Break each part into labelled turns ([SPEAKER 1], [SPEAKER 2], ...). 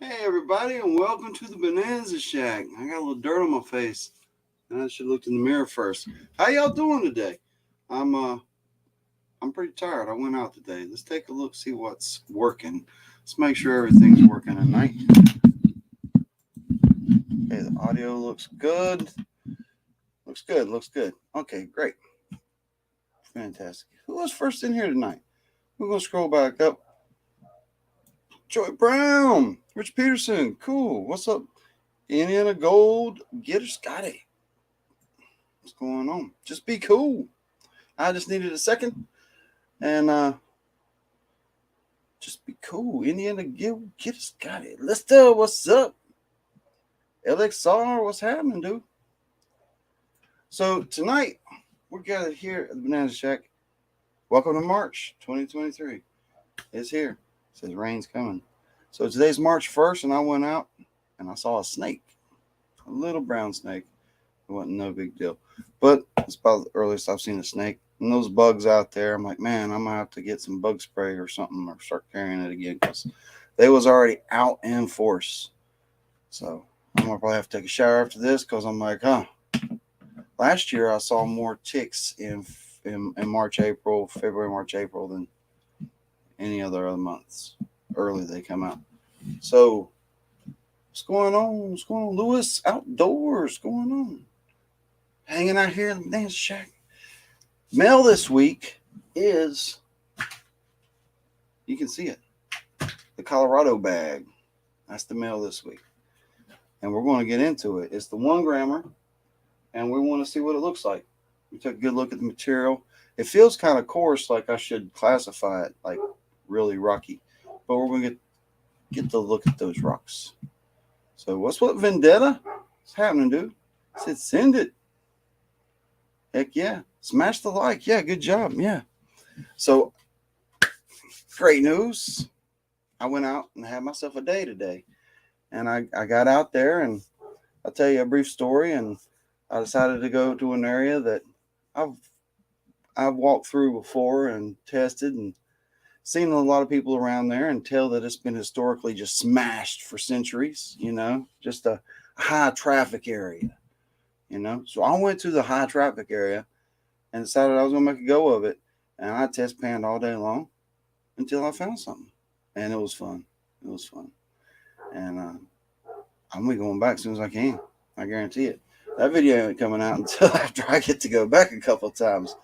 [SPEAKER 1] Hey everybody, and welcome to the Bonanza Shack. I got a little dirt on my face, and I should look in the mirror first. How y'all doing today? I'm uh I'm pretty tired. I went out today. Let's take a look, see what's working. Let's make sure everything's working tonight. Okay, the audio looks good. Looks good. Okay, great. Fantastic. Who was first in here tonight? We're gonna scroll back up. Joy Brown, Rich Peterson, cool. What's up? Indiana Gold, get us got it. What's going on? Just be cool. I just needed a second, and just be cool. Indiana, get us got it. Lister, what's up? LXR, what's happening, dude? So tonight we're gathered here at the Bonanza Shack. Welcome to March 2023. It's here. It says rain's coming. So today's March 1st, and I went out and I saw a snake, a little brown snake. It wasn't no big deal, but it's about the earliest I've seen a snake. And those bugs out there, I'm like, man, I'm gonna have to get some bug spray or something, or start carrying it again because they was already out in force. So I'm gonna probably have to take a shower after this because I'm like, last year I saw more ticks in March, April, February, March, April than any other months. Early they come out. So what's going on? What's going on, Lewis? Outdoors, what's going on? Hanging out here in the dance shack. Mail this week is, you can see it, the Colorado bag. That's the mail this week. And we're going to get into it. It's the 1 grammer, and we want to see what it looks like. We took a good look at the material. It feels kind of coarse, like I should classify it like really rocky. But we're going to get to look at those rocks. So what's what, Vendetta? What's happening, dude? I said send it. Heck yeah. Smash the like. Yeah, good job. Yeah. So, great news. I went out and had myself a day today. And I got out there, and I'll tell you a brief story. And I decided to go to an area that I've I've walked through before and tested and seen a lot of people around there, and tell that it's been historically just smashed for centuries, just a high traffic area. So I went to the high traffic area and decided I was going to make a go of it. And I test panned all day long until I found something. And it was fun. It was fun. And I'm going to be going back as soon as I can. I guarantee it. That video ain't coming out until after I get to go back a couple of times.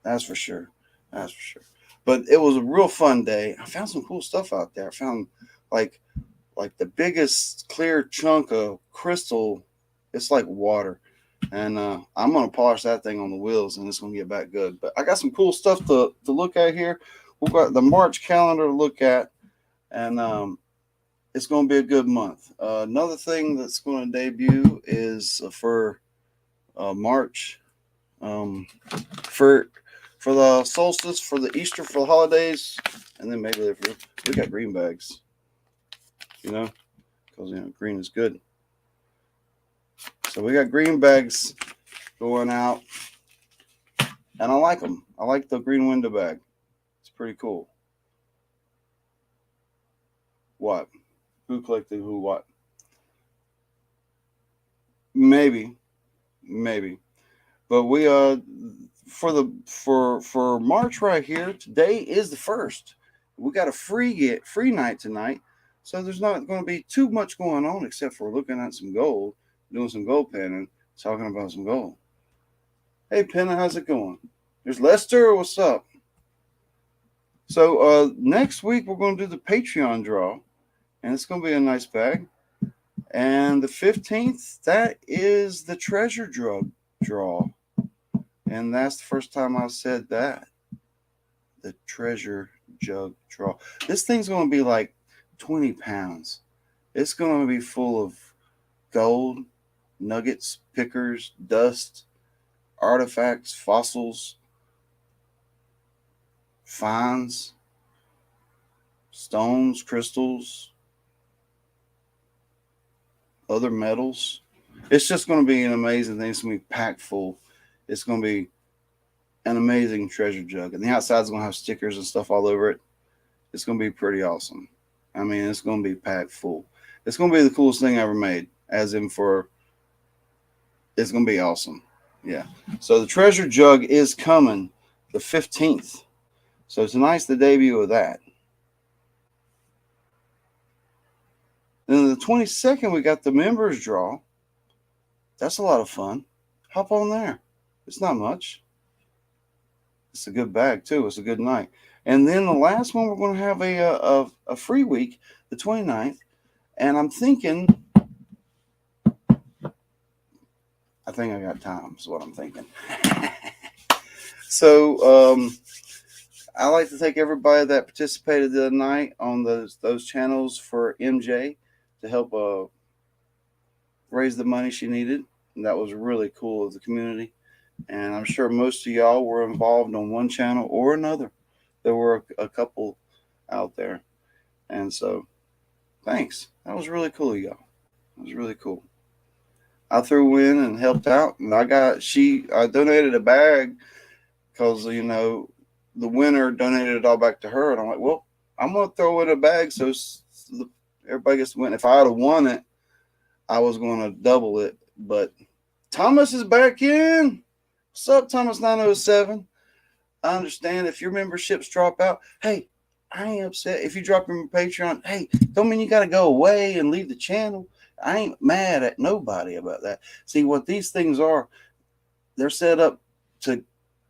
[SPEAKER 1] That's for sure. That's for sure. But it was a real fun day. I found some cool stuff out there. I found like the biggest clear chunk of crystal. It's like water. And I'm going to polish that thing on the wheels, and it's going to get back good. But I got some cool stuff to look at here. We've got the March calendar to look at, and it's going to be a good month. Another thing that's going to debut is for March, for the solstice, for the Easter, for the holidays, and then maybe we got green bags, because green is good. So we got green bags going out, and I like them. I like the green window bag. It's pretty cool. What? Who collected who? What? Maybe. But we for March right here. Today is the 1st. We got a free night tonight, so there's not going to be too much going on except for looking at some gold, doing some gold panning, talking about some gold. Hey, Penna, how's it going? There's Lester. What's up? So next week we're going to do the Patreon draw, and it's going to be a nice bag. And the 15th, that is the treasure draw. And that's the first time I said that. The treasure jug draw. This thing's going to be like 20 pounds. It's going to be full of gold, nuggets, pickers, dust, artifacts, fossils, finds, stones, crystals, other metals. It's just going to be an amazing thing. It's going to be packed full. It's going to be an amazing treasure jug. And the outside's going to have stickers and stuff all over it. It's going to be pretty awesome. I mean, it's going to be packed full. It's going to be the coolest thing I ever made, as in for, it's going to be awesome. Yeah. So the treasure jug is coming the 15th. So tonight's the debut of that. Then the 22nd, we got the members draw. That's a lot of fun. Hop on there. It's not much. It's a good bag, too. It's a good night. And then the last one, we're going to have a free week, the 29th. And I'm thinking, I think I got time, is what I'm thinking. So I like to thank everybody that participated the other night on those channels for MJ to help raise the money she needed. And that was really cool of the community. And I'm sure most of y'all were involved on one channel or another. There were a couple out there. And so, thanks. That was really cool, y'all. It was really cool. I threw in and helped out. And I donated a bag because, the winner donated it all back to her. And I'm like, well, I'm going to throw in a bag so everybody gets to win. If I had won it, I was going to double it. But Thomas is back in. What's up, Thomas 907? I understand if your memberships drop out. Hey, I ain't upset. If you drop in Patreon, hey, don't mean you got to go away and leave the channel. I ain't mad at nobody about that. See, what these things are, they're set up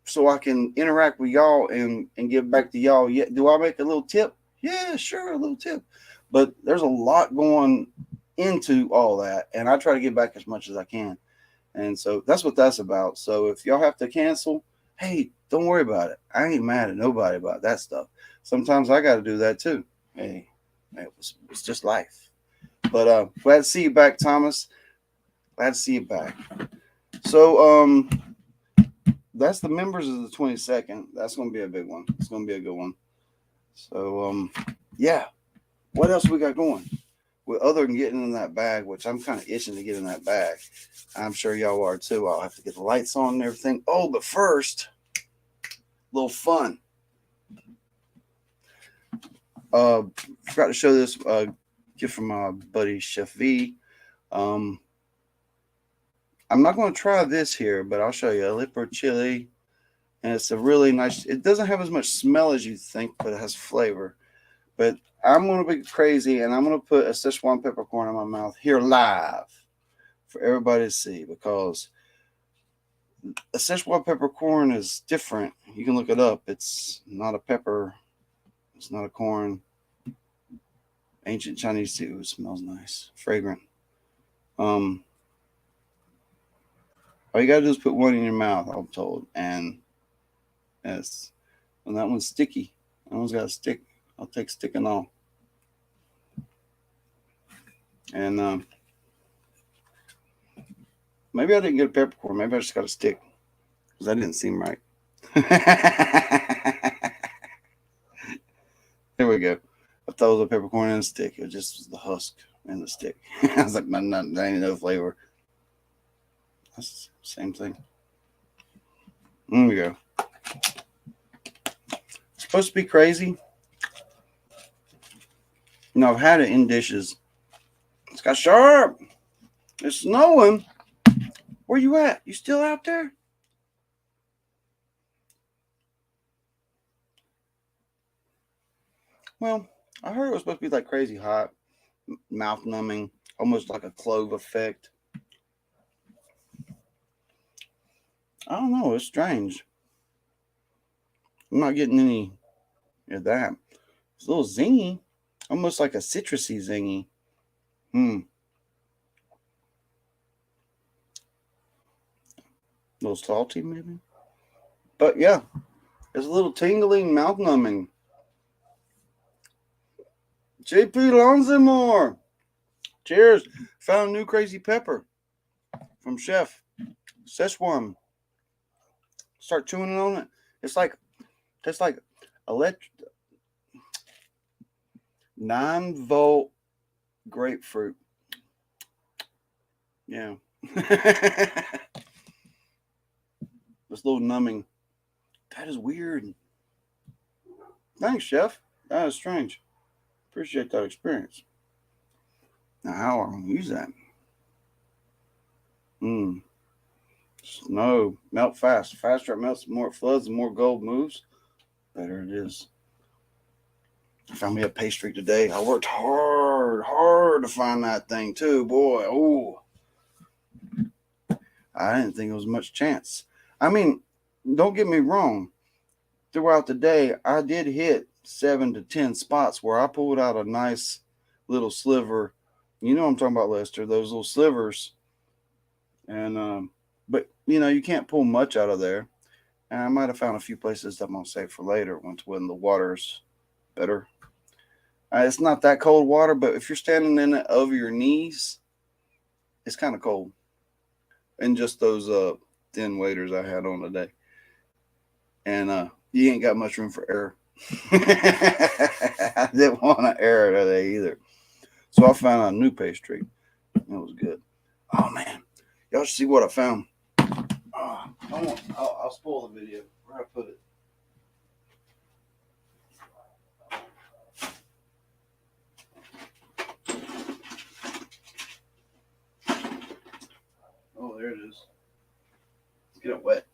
[SPEAKER 1] so I can interact with y'all and give back to y'all. Yeah, do I make a little tip? Yeah, sure, a little tip. But there's a lot going into all that, and I try to give back as much as I can. And so that's what that's about. So if y'all have to cancel, hey, don't worry about it. I ain't mad at nobody about that stuff. Sometimes I got to do that too. Hey, it's just life. But glad to see you back, Thomas. Glad to see you back. So that's the members of the 22nd. That's going to be a big one. It's going to be a good one. So yeah. What else we got going? Well, other than getting in that bag, which I'm kind of itching to get in that bag. I'm sure y'all are too. I'll have to get the lights on and everything. Oh, but first, a little fun. Forgot to show this gift from my buddy Chef V. I'm not going to try this here, but I'll show you. Aleppo chili. And it's a really nice, it doesn't have as much smell as you think, but it has flavor. But I'm going to be crazy, and I'm going to put a Szechuan peppercorn in my mouth here live for everybody to see, because a Szechuan peppercorn is different. You can look it up. It's not a pepper. It's not a corn. Ancient Chinese too. It smells nice, fragrant. All you gotta do is put one in your mouth, I'm told, and yes, and that one's sticky. That one's got a stick. I'll take stick and all. And maybe I didn't get a peppercorn. Maybe I just got a stick, because that didn't seem right. There we go. I thought it was a peppercorn and a stick. It just was the husk and the stick. I was like, that ain't no flavor. That's the same thing. There we go. It's supposed to be crazy. I've had it in dishes. It's got sharp. It's snowing. Where you at? You still out there? Well, I heard it was supposed to be like crazy hot, mouth numbing, almost like a clove effect. I don't know. It's strange. I'm not getting any of that. It's a little zingy, almost like a citrusy zingy. A little salty, maybe. But yeah, it's a little tingling, mouth numbing. JP Lonzimore. Cheers. Found a new crazy pepper from Chef Szechuan. Start chewing on it. It's like 9-volt grapefruit. Yeah. This little numbing. That is weird. Thanks, Chef. That is strange. Appreciate that experience. Now, how am I going to use that? Snow. Melt fast. Faster it melts, the more it floods, the more gold moves, better it is. I found me a pastry today. I worked hard to find that thing too. Boy, oh. I didn't think it was much chance. I mean, don't get me wrong. Throughout the day, I did hit 7 to 10 spots where I pulled out a nice little sliver. You know what I'm talking about, Lester, those little slivers. And, but, you know, you can't pull much out of there. And I might have found a few places that I'm going to save for later when the water's better. It's not that cold water, but if you're standing in it over your knees, it's kind of cold. And just those thin waders I had on today. And you ain't got much room for error. I didn't want to error today either. So I found a new pastry. It was good. Oh, man. Y'all should see what I found. I'll spoil the video. Where I put it. Oh, there it is. Let's get it wet.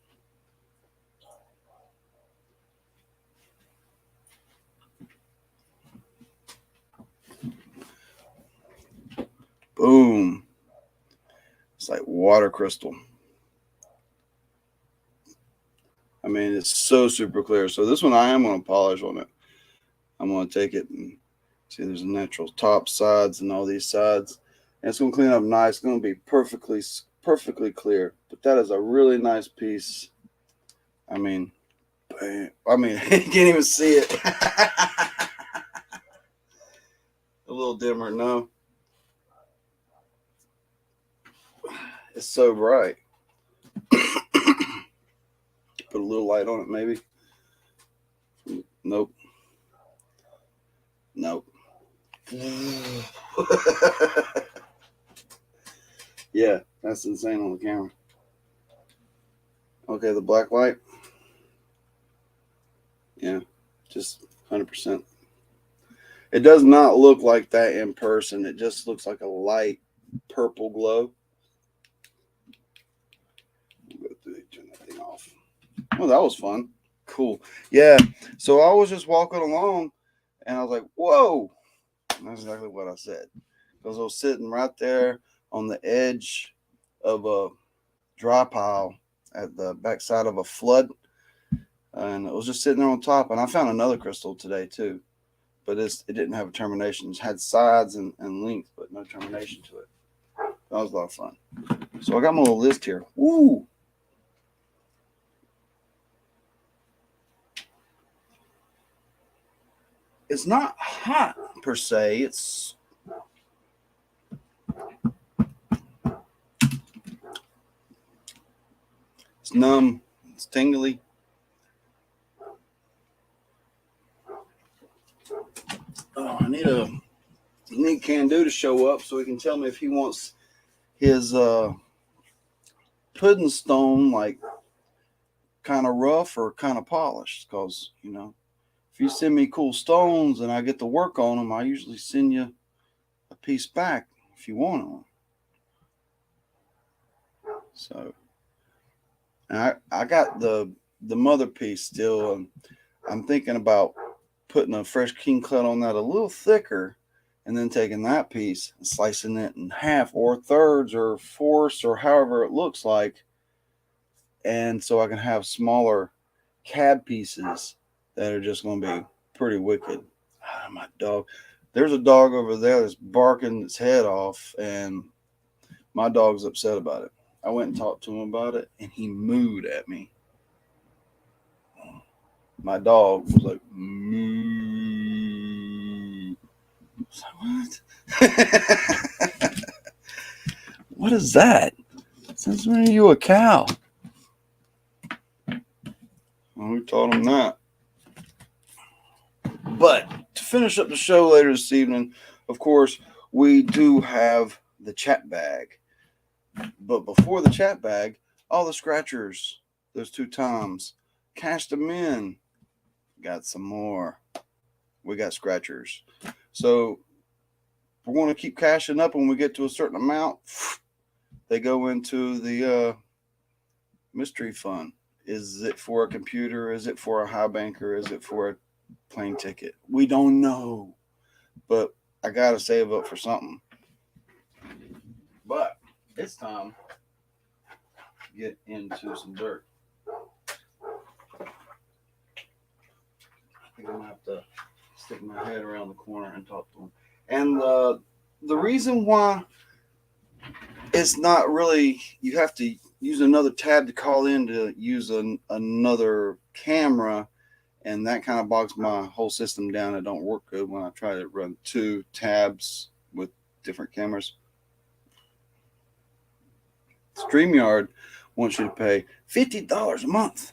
[SPEAKER 1] Boom. It's like water crystal. I mean, it's so super clear. So this one I am going to polish on it. I'm going to take it and see there's a natural top, sides, and all these sides. And it's going to clean up nice. It's going to be perfectly clear. But that is a really nice piece. I mean, you can't even see it. A little dimmer, no. It's so bright. Put a little light on it, maybe. Nope. Yeah, that's insane on the camera. Okay, the black light. Yeah, just 100%. It does not look like that in person. It just looks like a light purple glow. Turn that thing off. Oh, that was fun. Cool. Yeah. So I was just walking along and I was like, whoa. And that's exactly what I said. Because I was sitting right there on the edge of a dry pile at the backside of a flood. And it was just sitting there on top. And I found another crystal today too. But it didn't have a termination. It had sides and length, but no termination to it. That was a lot of fun. So I got my little list here. Woo! It's not hot per se. It's numb. It's tingly. Oh, I need Candor to show up so he can tell me if he wants his pudding stone like kind of rough or kind of polished. Because, you know, if you send me cool stones and I get to work on them, I usually send you a piece back if you want them. So, and I got the mother piece still. I'm thinking about putting a fresh king cut on that a little thicker, and then taking that piece and slicing it in half or thirds or fourths or however it looks like, and so I can have smaller cab pieces that are just going to be pretty wicked. My dog. There's a dog over there that's barking its head off, and my dog's upset about it. I went and talked to him about it, and he mooed at me. My dog was like, moo. I was like, what? What is that? Since when are you a cow? Well, we taught him that. But to finish up the show later this evening, of course, we do have the chat bag. But before the chat bag, all the scratchers, those 2 times, cashed them in. Got some more. We got scratchers. So we're going to keep cashing up. When we get to a certain amount, they go into the mystery fund. Is it for a computer? Is it for a high banker? Is it for a plane ticket? We don't know. But I got to save up for something. But it's time to get into some dirt. I think I'm going to have to stick my head around the corner and talk to them. And the reason why it's not really, you have to use another tab to call in to use another camera, and that kind of bogs my whole system down. It don't work good when I try to run 2 tabs with different cameras. StreamYard wants you to pay $50 a month,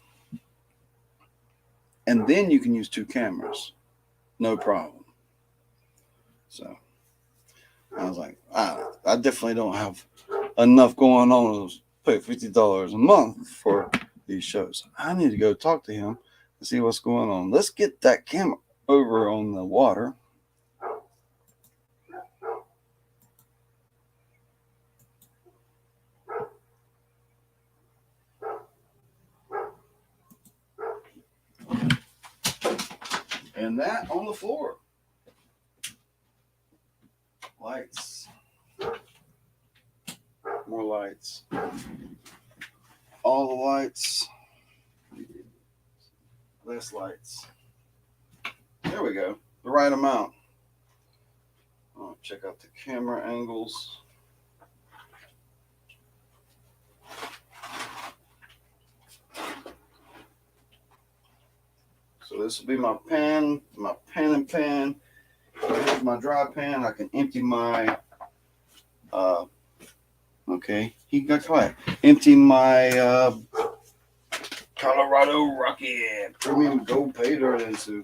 [SPEAKER 1] and then you can use 2 cameras, no problem. So I was like, I definitely don't have enough going on to pay $50 a month for these shows. I need to go talk to him and see what's going on. Let's get that camera over on the water. And that on the floor. Lights. More lights. All the lights. Less lights. There we go. The right amount. I'll check out the camera angles. So this will be my pan and pan. Here's my dry pan. I can empty my okay, he got quiet. Empty my Colorado Rocky Premium Gold Paydirt into.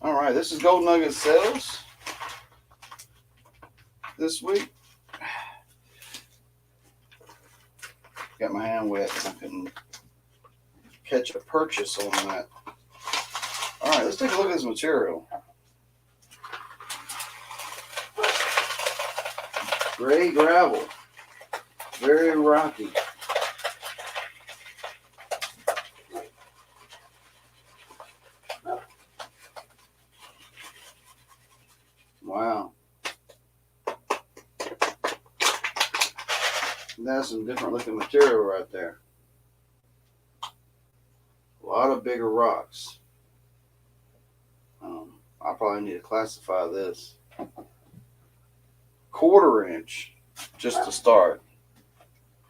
[SPEAKER 1] All right, this is Gold Nugget sales this week. Got my hand wet. I couldn't catch a purchase on that. All right, let's take a look at this material. Gray gravel, very rocky. Wow. That's some different looking material right there. A lot of bigger rocks. I probably need to classify this. 1/4 inch, just to start.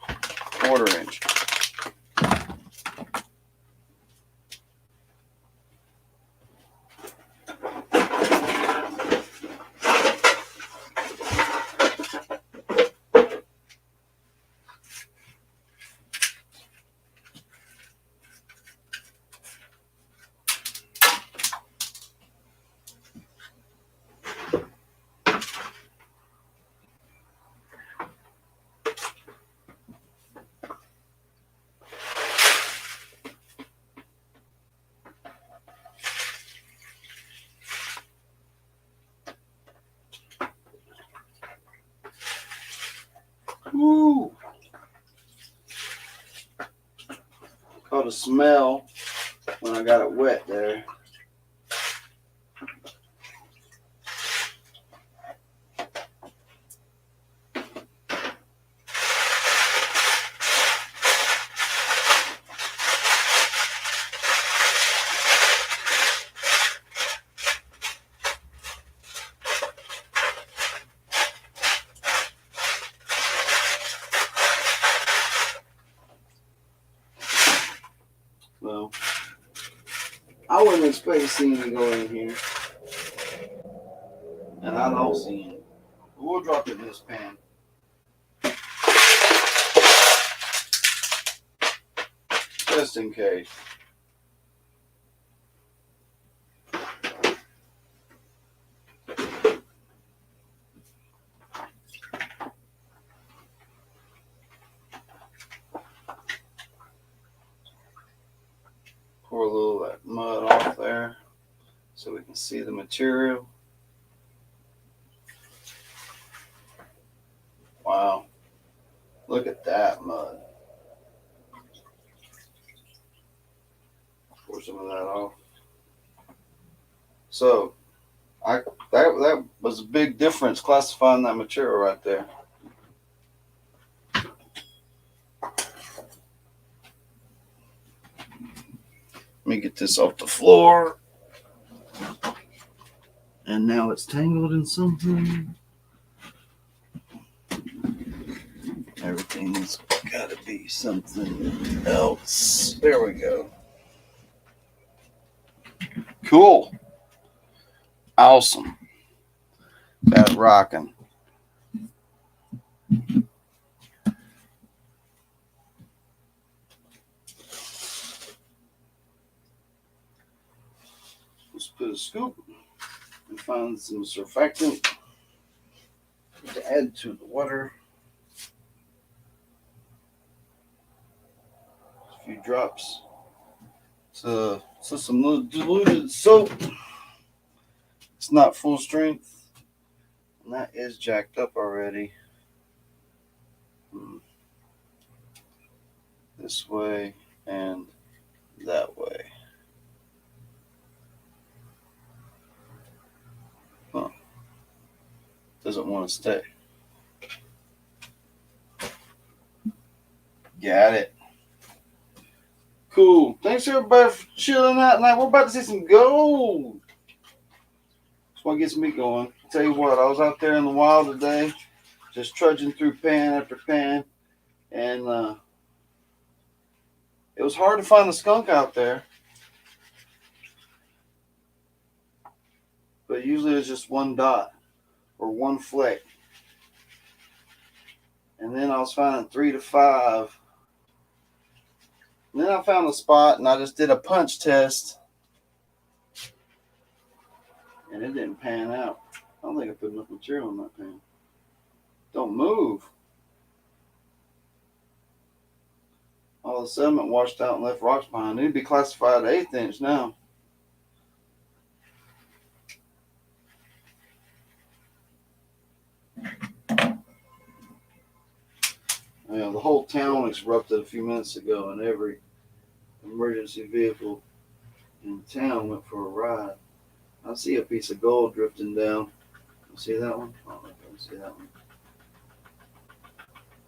[SPEAKER 1] 1/4 inch. Woo! Caught a smell when I got it wet there. Well, I wouldn't expect to see any go in here. And I don't see any. But we'll drop it in this pan. Just in case. Pour a little of that mud off there so we can see the material. Wow. Look at that mud. Pour some of that off. So that was a big difference classifying that material right there. Let me get this off the floor. And now it's tangled in something. Everything's got to be something else. There we go. Cool. Awesome. Got it rocking. Let's put a scoop and find some surfactant to add to the water. A few drops to some little diluted soap. It's not full strength, and that is jacked up already. This way and that way. Huh. Doesn't want to stay. Got it. Cool. Thanks everybody for chilling out tonight. We're about to see some gold. That's what gets me going. I'll tell you what, I was out there in the wild today, just trudging through pan after pan, and it was hard to find a skunk out there. But usually it's just one dot or one fleck. And then I was finding 3 to 5. And then I found a spot and I just did a punch test. And it didn't pan out. I don't think I put enough material in that pan. Don't move. All the sediment washed out and left rocks behind. It'd be classified 1/8 inch now. You know, the whole town erupted a few minutes ago, and every emergency vehicle in town went for a ride. I see a piece of gold drifting down. You see that one? Oh, I don't see that one.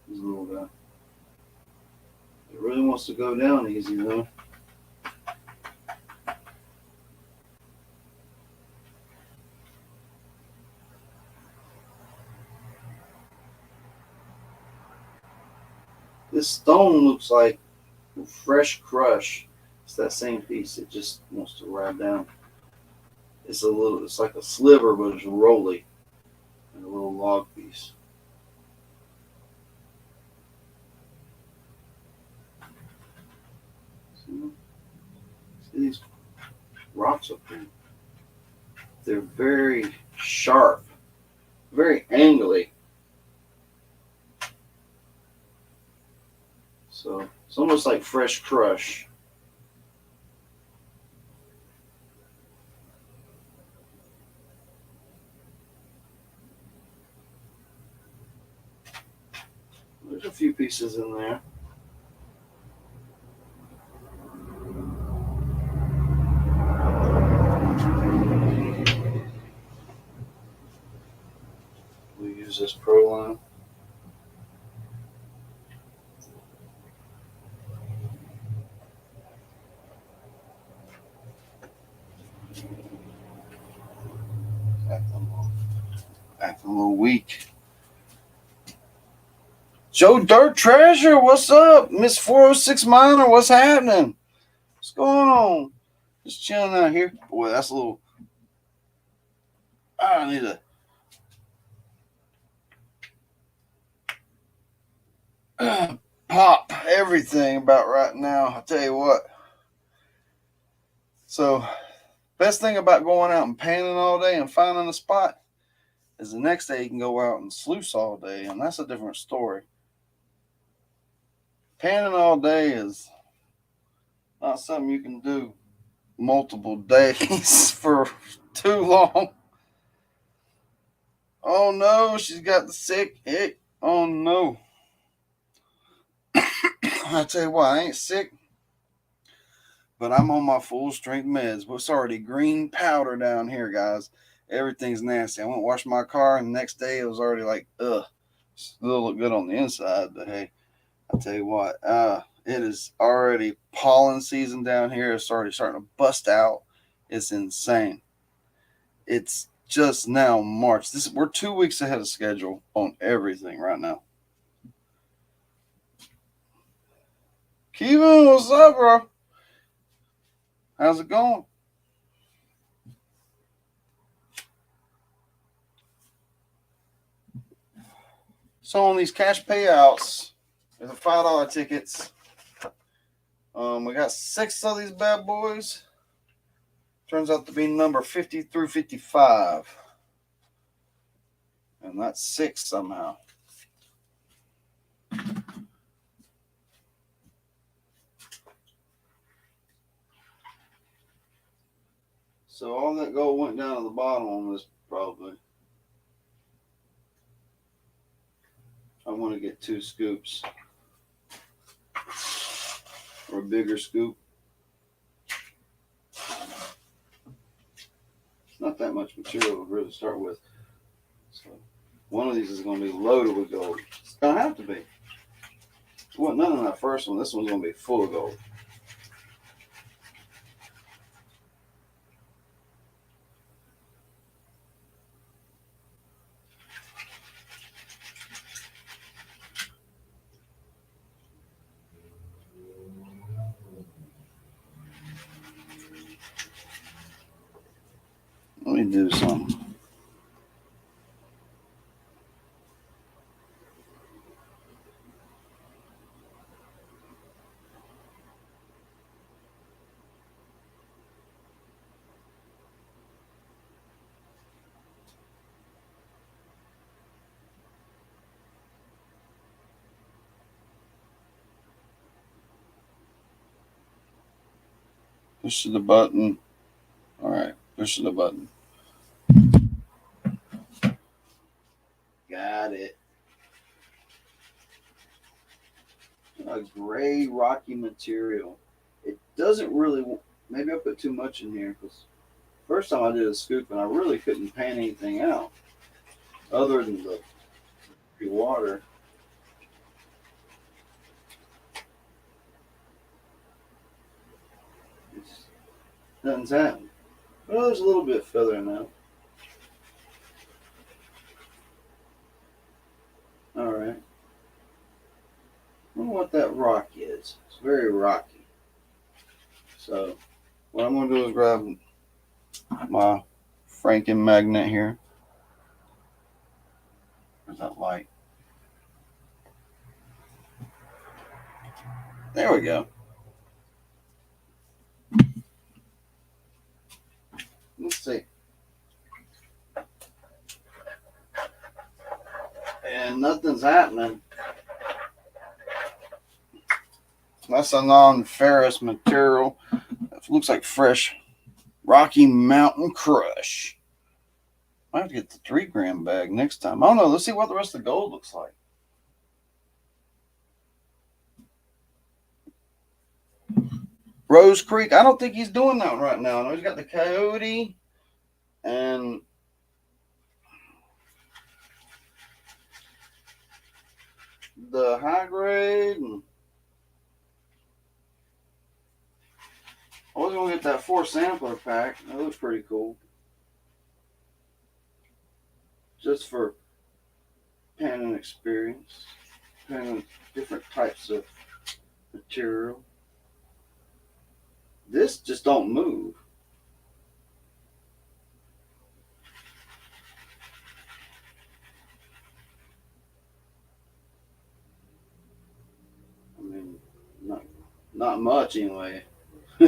[SPEAKER 1] This little guy. It really wants to go down easy, though. This stone looks like fresh crush. It's that same piece. It just wants to ride down. It's like a sliver, but it's rolly. And a little log piece. See these rocks up there? They're very sharp, very angly. So it's almost like fresh crush. There's a few pieces in there. We use this Proline. Acting a little weak. Joe Dirt Treasure, what's up? Miss 406 Miner, what's happening? What's going on? Just chilling out here. Boy, that's a little. I need to pop everything about right now. I'll tell you what. So, best thing about going out and panning all day and finding a spot is the next day you can go out and sluice all day, and that's a different story. Panning all day is Not something you can do multiple days for too long. Oh no, she's got the sick ick. Oh no. I tell you what, I ain't sick, but I'm on my full strength meds. It's already green powder down here, guys. Everything's nasty. I went and washed my car, and the next day it was already like, ugh. Still look good on the inside, but hey, I tell you what, it is already pollen season down here. It's already starting to bust out. It's insane. It's just now March. We're 2 weeks ahead of schedule on everything right now. Kevin, what's up, bro? How's it going? So on these cash payouts, there's the $5 tickets. We got 6 of these bad boys. Turns out to be number 50 through 55. And that's 6 somehow. So all that gold went down to the bottom on this probably. I want to get 2 scoops. Or a bigger scoop. Not that much material to really start with. So one of these is going to be loaded with gold. It's going to have to be. Well, none of that first one. This one's going to be full of gold. Let me do something. Push the button. All right, push the button. Got it. A gray rocky material. It doesn't really. Maybe I put too much in here because first time I did a scoop and I really couldn't pan anything out other than the water. Nothing's happened. Well, there's a little bit feather now. All right. I wonder what that rock is. It's very rocky. So what I'm going to do is grab my Franken magnet here. Where's that light? There we go. Let's see. And nothing's happening. That's a non-ferrous material. It looks like fresh Rocky Mountain Crush. I have to get the 3-gram bag next time. I don't know. Let's see what the rest of the gold looks like. Rose Creek. I don't think he's doing that right now. I know he's got the Coyote and the high grade. And I was going to get that 4 sampler pack. That looks pretty cool. Just for panning experience. Panning different types of material. This just don't move. I mean, not much anyway. We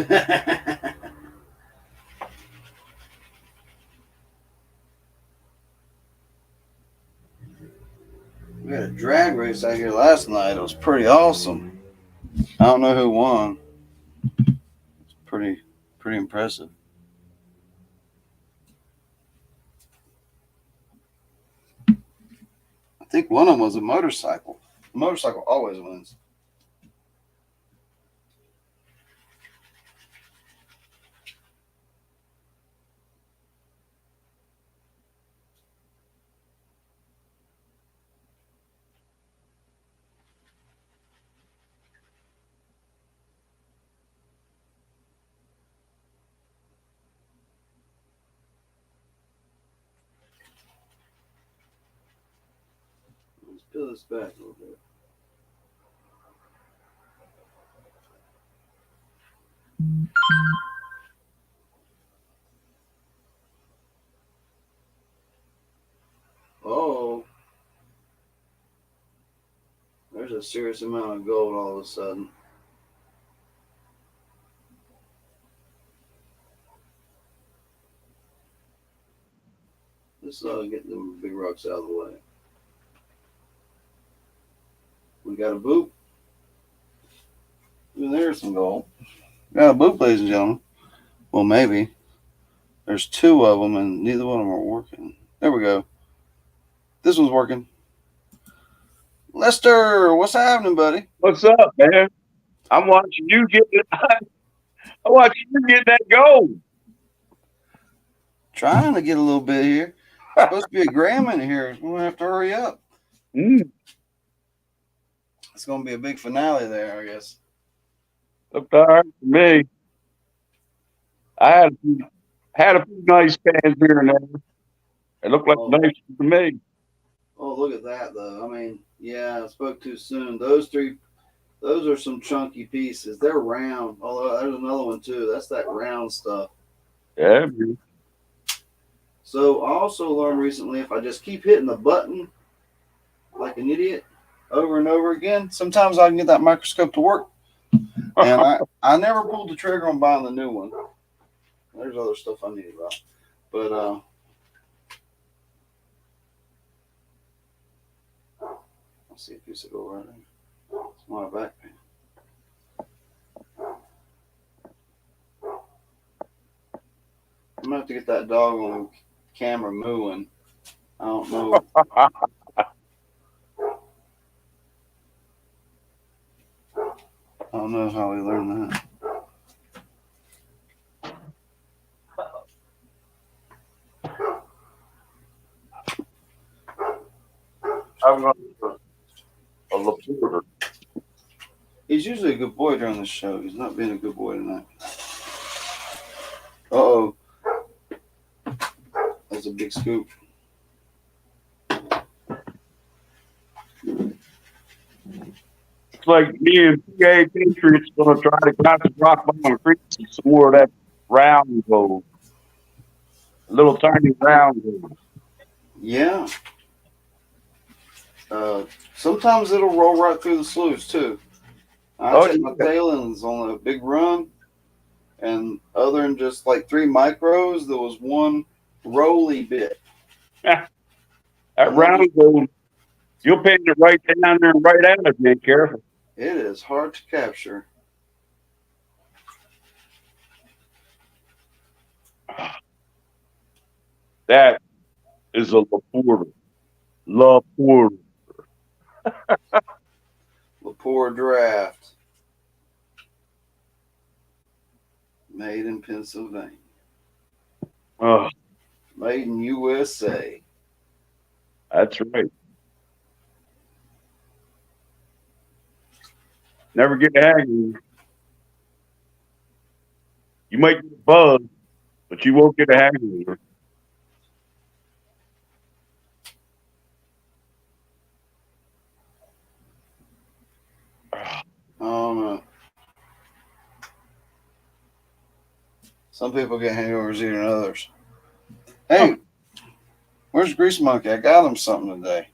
[SPEAKER 1] had a drag race out here last night. It was pretty awesome. I don't know who won. pretty impressive. I think one of them was a motorcycle. A motorcycle always wins. Let's peel this back a little bit. Oh, there's a serious amount of gold all of a sudden. Let's get them big rocks out of the way. We got a boop. And there's some gold. Got a boop, ladies and gentlemen. Well, maybe. There's two of them, and neither one of them are working. There we go. This one's working. Lester, what's happening, buddy?
[SPEAKER 2] What's up, man? I'm watching you get it. I'm watching you get that gold.
[SPEAKER 1] Trying to get a little bit here. Supposed to be a gram in here. We're going to have to hurry up. It's going to be a big finale there, I guess.
[SPEAKER 2] Looked all right to me. I had a few nice cans here and there. It looked like nice to me.
[SPEAKER 1] Oh, look at that, though. I mean, yeah, I spoke too soon. Those are some chunky pieces. They're round. Although there's another one, too. That's that round stuff.
[SPEAKER 2] Yeah, man.
[SPEAKER 1] So I also learned recently if I just keep hitting the button like an idiot over and over again, sometimes I can get that microscope to work. And I never pulled the trigger on buying the new one. There's other stuff I need about. But I see a piece of gold right there. It's my back pain. I'm gonna have to get that dog on camera mooing. I don't know. I don't know how we learned that.
[SPEAKER 2] I'm going to a reporter.
[SPEAKER 1] He's usually a good boy during the show. He's not being a good boy tonight. Uh-oh. That's a big scoop.
[SPEAKER 2] It's like me and PA Patriots going to try to got the rock bottom creek some more of that round gold. A little tiny round gold.
[SPEAKER 1] Yeah. Sometimes it'll roll right through the sloughs, too. I checked my tailings on a big run, and other than just like 3 micros, there was one rolly bit.
[SPEAKER 2] That round gold, you'll paint it right down there and right out if you ain't careful.
[SPEAKER 1] It is hard to capture.
[SPEAKER 2] That is a Laporta. Laporta.
[SPEAKER 1] Laporta draft. Made in Pennsylvania. Made in USA.
[SPEAKER 2] That's right. Never get the hang of it. You might get a buzz, but you won't get a hang of it.
[SPEAKER 1] I don't know. Some people get hangovers eating others. Hey, where's Grease Monkey? I got him something today.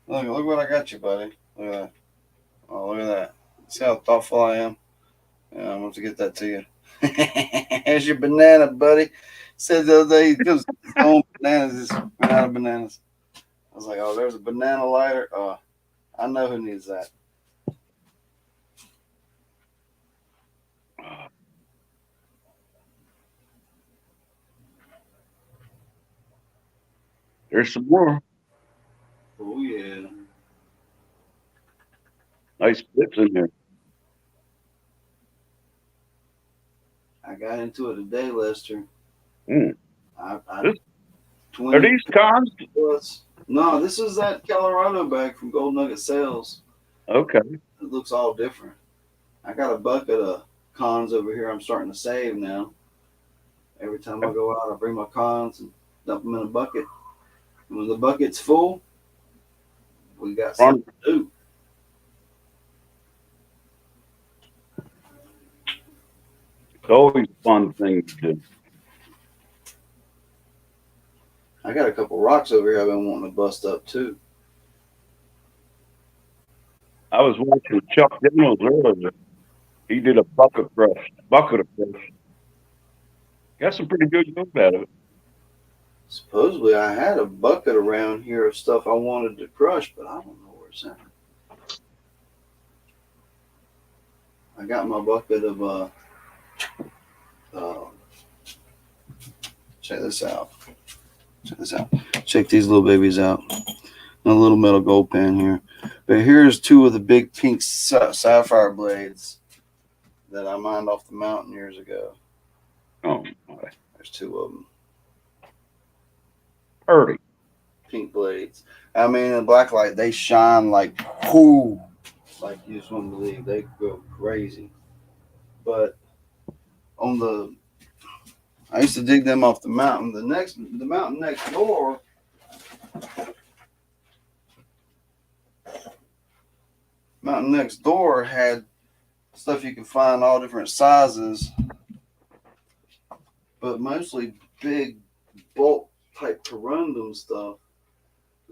[SPEAKER 1] Look what I got you, buddy. Look at that. Oh, look at that. See how thoughtful I am? Yeah, I'm going to get that to you. Here's your banana, buddy. Said the other day, he goes, oh, bananas. It's out of bananas. I was like, oh, there's a banana lighter. Oh, I know who needs that.
[SPEAKER 2] There's some more
[SPEAKER 1] Oh yeah.
[SPEAKER 2] nice bits in there.
[SPEAKER 1] I got into it today, Lester.
[SPEAKER 2] Mm.
[SPEAKER 1] I
[SPEAKER 2] This, are
[SPEAKER 1] 20
[SPEAKER 2] these cons?
[SPEAKER 1] plus. No, this is that Colorado bag from Gold Nugget Sales.
[SPEAKER 2] Okay.
[SPEAKER 1] It looks all different. I got a bucket of cons over here. I'm starting to save now. Every time I go out, I bring my cons and dump them in a bucket. And when the bucket's full, we got something to do.
[SPEAKER 2] It's always a fun thing to do.
[SPEAKER 1] I got a couple rocks over here I've been wanting to bust up too.
[SPEAKER 2] I was watching Chuck Daniels earlier. He did a bucket of crush. Got some pretty good gold out of it.
[SPEAKER 1] Supposedly, I had a bucket around here of stuff I wanted to crush, but I don't know where it's at. I got my bucket of uh check this out. Check this out. Check these little babies out. A little metal gold pan here. But here's two of the big pink sapphire blades that I mined off the mountain years ago.
[SPEAKER 2] Oh, my.
[SPEAKER 1] There's two of them.
[SPEAKER 2] Purdy.
[SPEAKER 1] Pink blades. I mean, in black light, they shine like whoo, like you just wouldn't believe. They go crazy. But on the, I used to dig them off the mountain. The mountain next door. Mountain next door had stuff you could find all different sizes, but mostly big bulk type corundum stuff.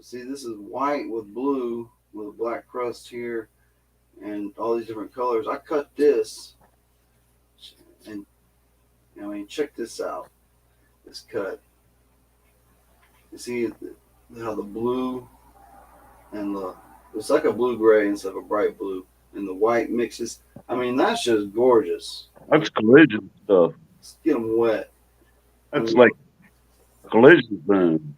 [SPEAKER 1] See, this is white with blue with a black crust here and all these different colors. I cut this, and I mean, check this out. This cut. You see how the blue and it's like a blue gray instead of a bright blue, and the white mixes. I mean, that's just gorgeous.
[SPEAKER 2] That's collision stuff.
[SPEAKER 1] Let's get them wet.
[SPEAKER 2] That's like collision boom.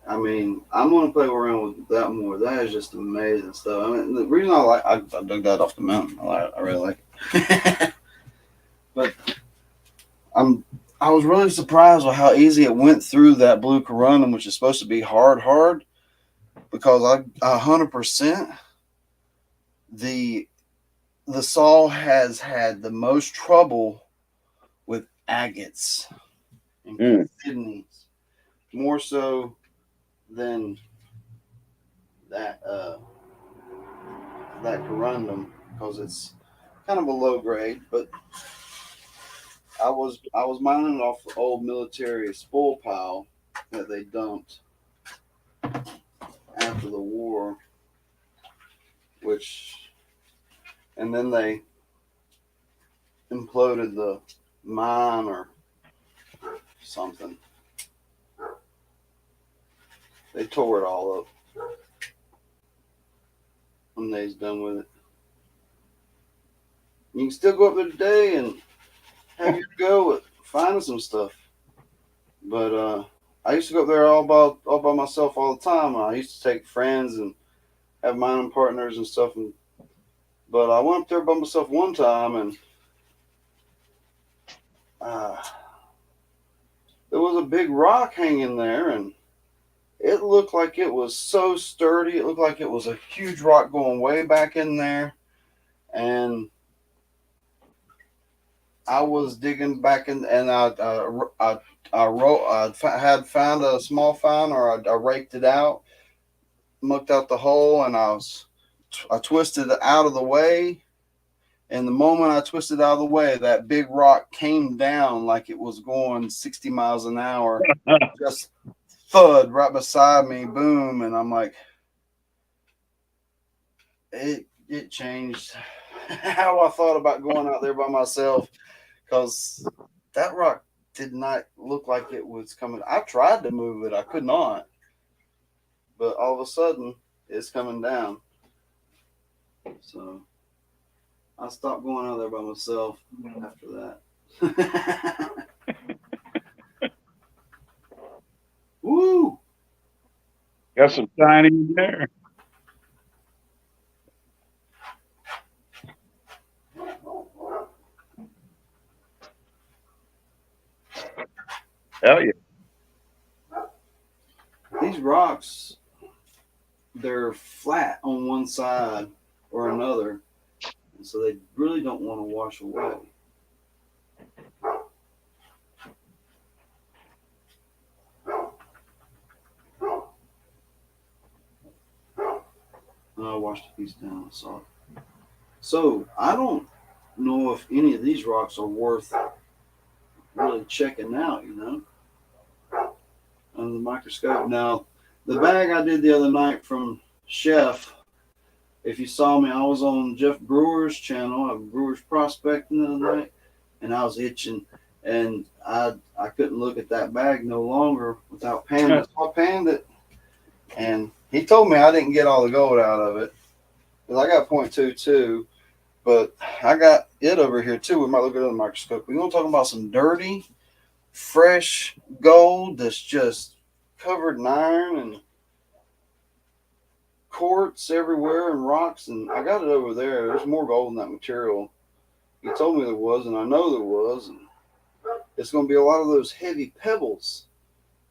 [SPEAKER 1] I mean, I'm gonna play around with that more. That is just amazing stuff. I mean, the reason I dug that off the mountain. I really like it. But I was really surprised with how easy it went through that blue corundum, which is supposed to be hard, because 100% the saw has had the most trouble with agates and kidneys, more so than that corundum, because it's kind of a low grade. But I was mining off the old military spoil pile that they dumped after the war, and then they imploded the mine or something. They tore it all up when they's done with it. You can still go up there today and have your go at finding some stuff. But I used to go up there all by myself all the time. I used to take friends and have mining partners and stuff. But I went up there by myself one time, and there was a big rock hanging there, and it looked like it was so sturdy. It looked like it was a huge rock going way back in there. And I was digging back in, and I had found a small find, or I raked it out, mucked out the hole, and I twisted it out of the way. And the moment I twisted out of the way, that big rock came down like it was going 60 miles an hour, just thud right beside me, boom. And I'm like, it changed how I thought about going out there by myself, because that rock did not look like it was coming. I tried to move it, I could not. But all of a sudden, it's coming down. So I stopped going out there by myself after that. Woo!
[SPEAKER 2] got some shiny in there. Hell yeah.
[SPEAKER 1] These rocks, they're flat on one side or another, and so they really don't want to wash away. I washed a piece down. I saw it. So I don't know if any of these rocks are worth really checking out, under the microscope. Now, the bag I did the other night from Chef, if you saw me, I was on Jeff Brewer's channel, Brewer's Prospecting the other night, and I was itching, and I couldn't look at that bag no longer without panning it. So I panned it, and he told me I didn't get all the gold out of it, because I got 0.22, but I got it over here too. We might look at it on the microscope. We're going to talk about some dirty, fresh gold that's just covered in iron and quartz everywhere and rocks, and I got it over there. There's more gold in that material. He told me there was, and I know there was, and it's going to be a lot of those heavy pebbles.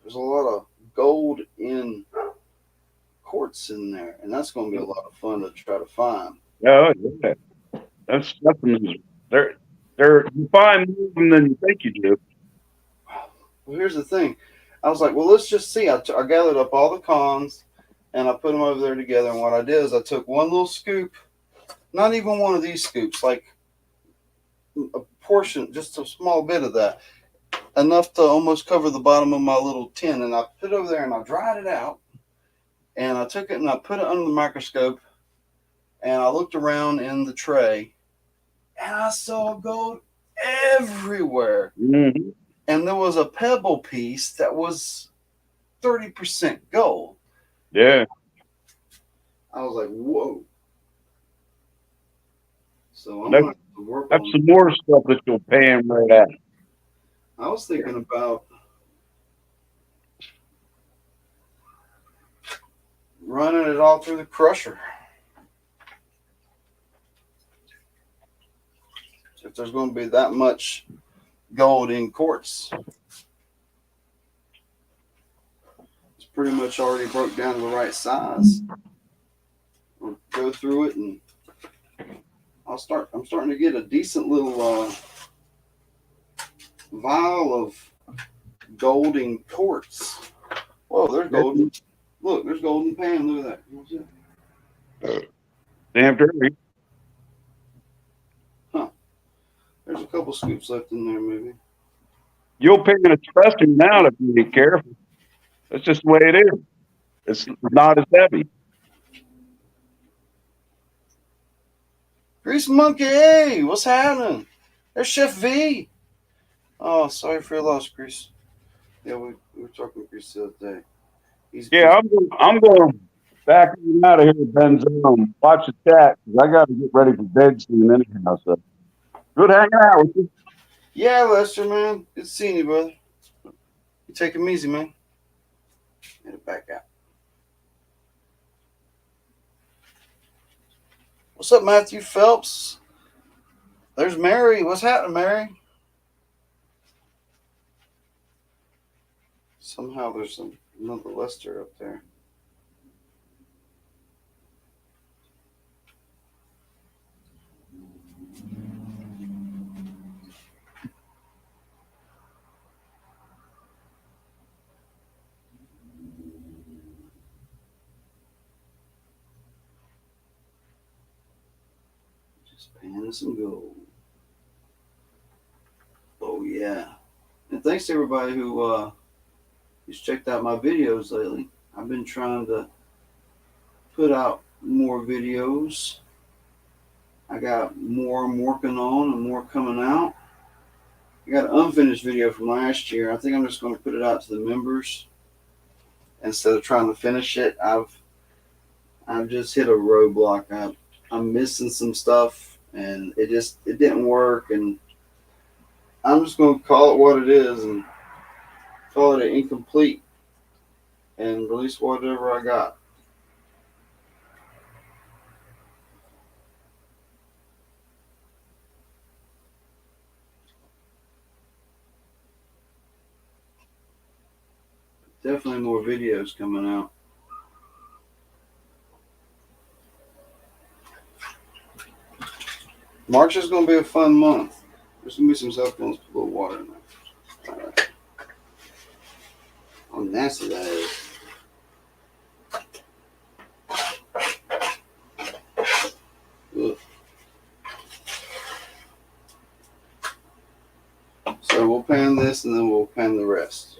[SPEAKER 1] There's a lot of gold in quartz in there, and that's going to be a lot of fun to try to find.
[SPEAKER 2] Oh yeah, that's nothing. You find more of them than you think you do.
[SPEAKER 1] Well, here's the thing. I was like, well, let's just see. I gathered up all the cons, and I put them over there together. And what I did is I took one little scoop, not even one of these scoops, like a portion, just a small bit of that, enough to almost cover the bottom of my little tin. And I put it over there and I dried it out. And I took it and I put it under the microscope. And I looked around in the tray, and I saw gold everywhere.
[SPEAKER 2] Mm-hmm.
[SPEAKER 1] And there was a pebble piece that was 30% gold.
[SPEAKER 2] Yeah.
[SPEAKER 1] I was like, whoa. So I'm going to have to work
[SPEAKER 2] That's
[SPEAKER 1] on
[SPEAKER 2] some more stuff that you'll pan right at.
[SPEAKER 1] I was thinking about running it all through the crusher. If there's going to be that much gold in quartz, it's pretty much already broke down to the right size. We'll go through it, and I'm starting to get a decent little vial of gold in quartz. Whoa, there's gold. Look, there's gold in the pan. Look at that.
[SPEAKER 2] Damn dirty.
[SPEAKER 1] Huh. There's a couple scoops left in there, maybe.
[SPEAKER 2] You'll pan a specimen out if you be careful. That's just the way it is. It's not as heavy.
[SPEAKER 1] Grease Monkey, hey, what's happening? There's Chef V. Oh, sorry for your loss, Grease. Yeah, we were talking to Grease the other day.
[SPEAKER 2] I'm going back out of here, Benzo. Watch the chat because I got to get ready for bed soon anyhow. So good hanging out with you.
[SPEAKER 1] Yeah, Lester, man. Good seeing you, brother. You take him easy, man. Get it back out. What's up, Matthew Phelps? There's Mary. What's happening, Mary? Somehow there's another Lester up there. Just panning some gold. Oh, yeah. And thanks to everybody who's checked out my videos lately. I've been trying to put out more videos. I got more I'm working on and more coming out. I got an unfinished video from last year. I think I'm just going to put it out to the members instead of trying to finish it. I've just hit a roadblock. I'm missing some stuff, and it didn't work, and I'm just going to call it what it is and call it an incomplete and release whatever I got. Definitely more videos coming out. March is going to be a fun month. There's going to be some stuff going to put a little water in there. All right. How nasty that is. Ugh. So we'll pan this and then we'll pan the rest.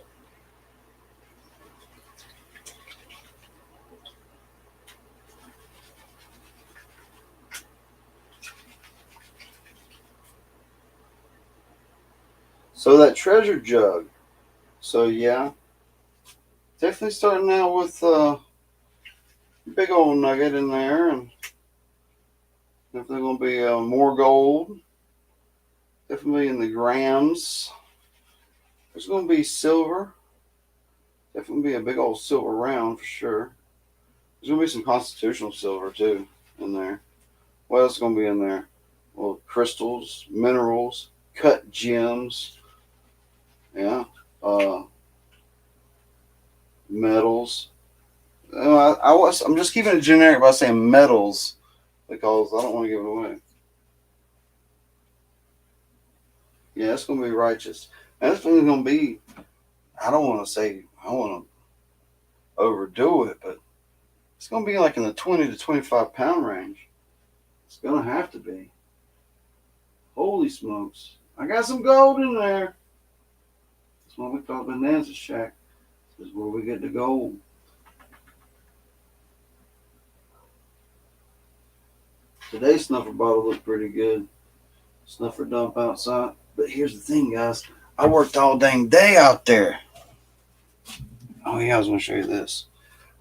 [SPEAKER 1] So that treasure jug. So yeah, definitely starting out with a big old nugget in there, and definitely going to be more gold. Definitely in the grams. There's going to be silver. Definitely be a big old silver round for sure. There's going to be some constitutional silver too in there. What else is going to be in there? Well, crystals, minerals, cut gems. Yeah. Metals. I'm just keeping it generic by saying metals because I don't want to give it away. Yeah, it's going to be righteous. And it's going to be, I don't want to say, I want to overdo it, but it's going to be like in the 20 to 25 pound range. It's going to have to be. Holy smokes. I got some gold in there. That's what we call Bonanza Shack. This is where we get the gold. Today's snuffer bottle looked pretty good. Snuffer dump outside. But here's the thing, guys. I worked all dang day out there. Oh, yeah, I was going to show you this.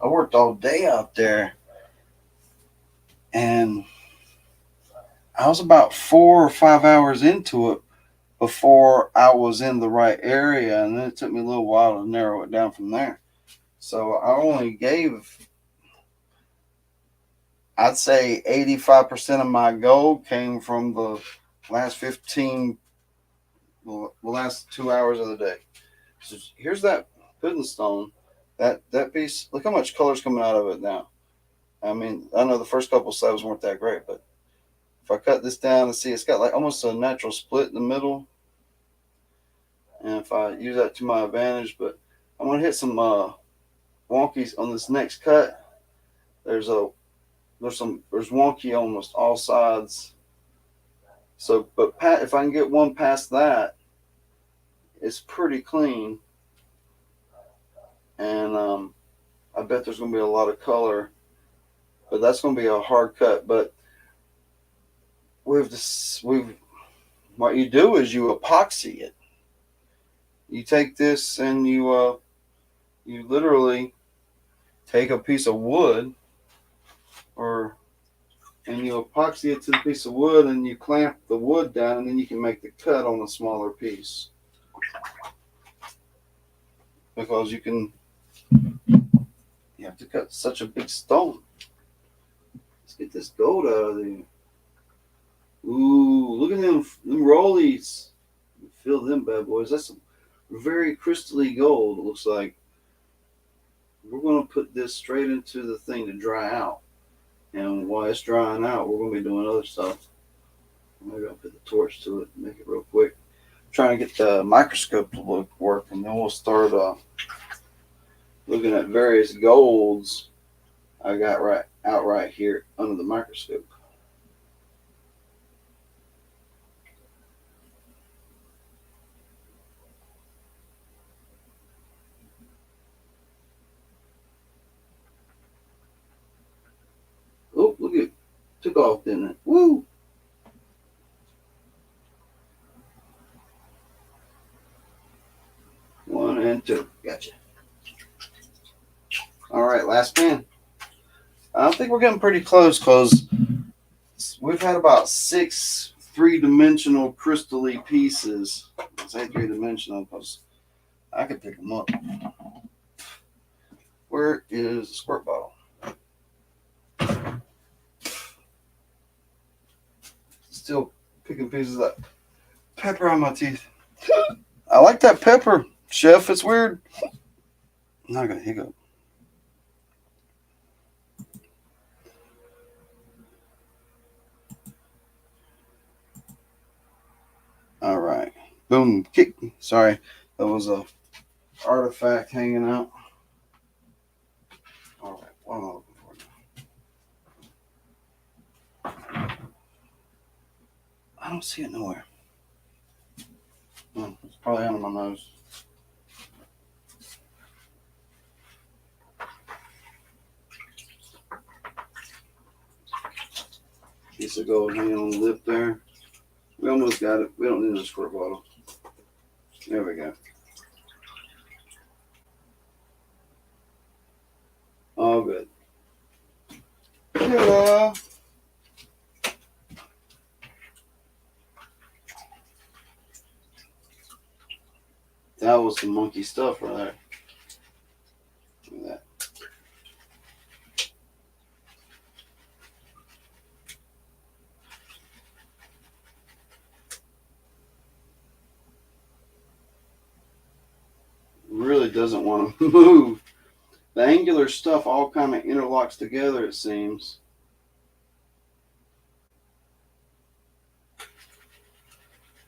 [SPEAKER 1] I worked all day out there. And I was about 4 or 5 hours into it before I was in the right area. And then it took me a little while to narrow it down from there. So I only gave, I'd say 85% of my gold came from the last 15, the last 2 hours of the day. So here's that pudding stone. That piece, look how much color's coming out of it now. I mean, I know the first couple slabs weren't that great, but if I cut this down and see, it's got like almost a natural split in the middle. And if I use that to my advantage, but I'm going to hit some wonkies on this next cut. There's wonky almost all sides. So, but if I can get one past that, it's pretty clean. And I bet there's going to be a lot of color, but that's going to be a hard cut. But what you do is you epoxy it. You take this and you literally take a piece of wood and you epoxy it to the piece of wood and you clamp the wood down and then you can make the cut on a smaller piece. Because you have to cut such a big stone. Let's get this gold out of there. Ooh, look at them rollies. Feel them bad boys. That's some very crystally gold, it looks like. We're going to put this straight into the thing to dry out. And while it's drying out, we're going to be doing other stuff. Maybe I'll put the torch to it and make it real quick. I'm trying to get the microscope to work, and then we'll start looking at various golds I got right here under the microscope. Oh, look at it. Took off, didn't it? Woo! One and two. Gotcha. All right, last pan. I think we're getting pretty close because we've had about 6 three-dimensional crystally pieces. I say three-dimensional because I could pick them up. Where is the squirt bottle? Still picking pieces of pepper on my teeth. I like that pepper, Chef. It's weird. I'm not gonna hiccup. All right. Boom. Kick. Sorry, that was a artifact hanging out. All right. What am I looking for now? I don't see it nowhere. It's probably under my nose. Piece of gold hanging on the lip there. We almost got it. We don't need a squirt bottle. There we go. All good. Ta-da! That was some monkey stuff right there. Look at that. Really doesn't want to move. The angular stuff all kind of interlocks together, it seems.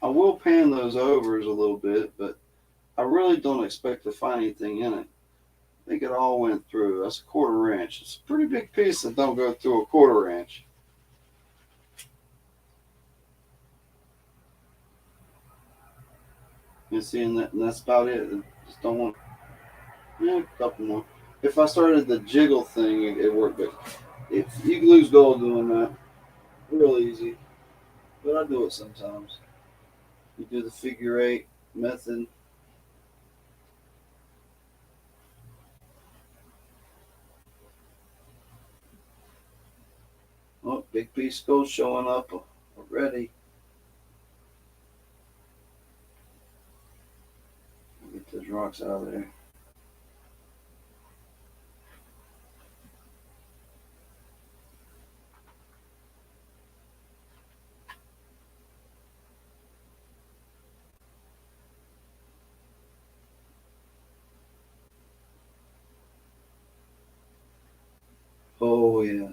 [SPEAKER 1] I will pan those overs a little bit, but I really don't expect to find anything in it. I think it all went through. That's a 1/4 inch. It's a pretty big piece that don't go through a 1/4 inch. You see, and that's about it. Just don't want, a couple more. If I started the jiggle thing, it worked, but if you can lose gold doing that, real easy. But I do it sometimes. You do the figure 8 method. Oh, big piece of gold showing up already. Get those rocks out of there. Oh, yeah.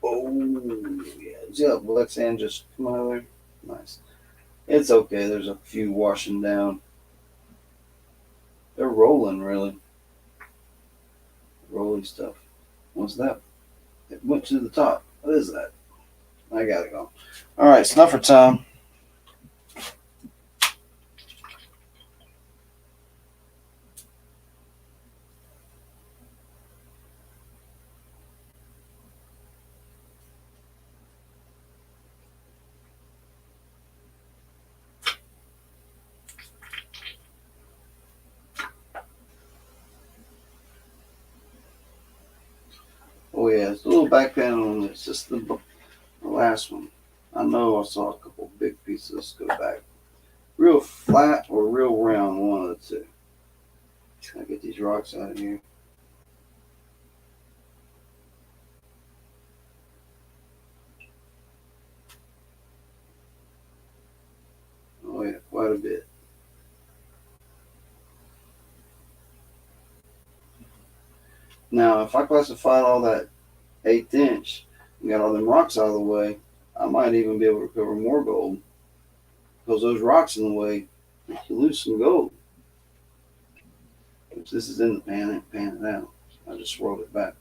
[SPEAKER 1] Oh, yeah. See that black sand just come out of there? Nice. It's okay. There's a few washing down. They're rolling, really. Rolling stuff. What's that? It went to the top. What is that? I gotta go. All right, snuffer time. Oh, yeah. It's a little back panel on this. Just the last one. I know I saw a couple big pieces go back. Real flat or real round, one of the two. I get these rocks out of here. Oh, yeah, quite a bit. Now, if I classified all that 1/8 inch and got all them rocks out of the way, I might even be able to recover more gold. Because those rocks in the way, you lose some gold. Which this is in the pan, I ain't pan it out. I just swirled it back.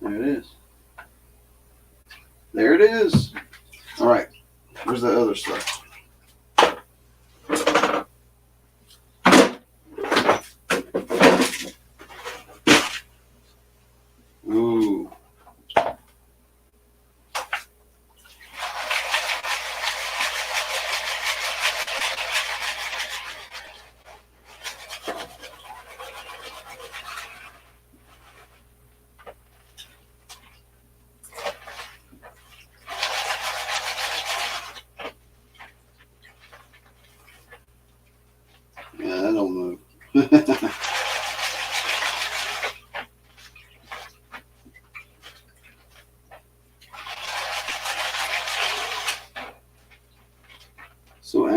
[SPEAKER 1] There it is. There it is. All right. Where's the other stuff? Ooh.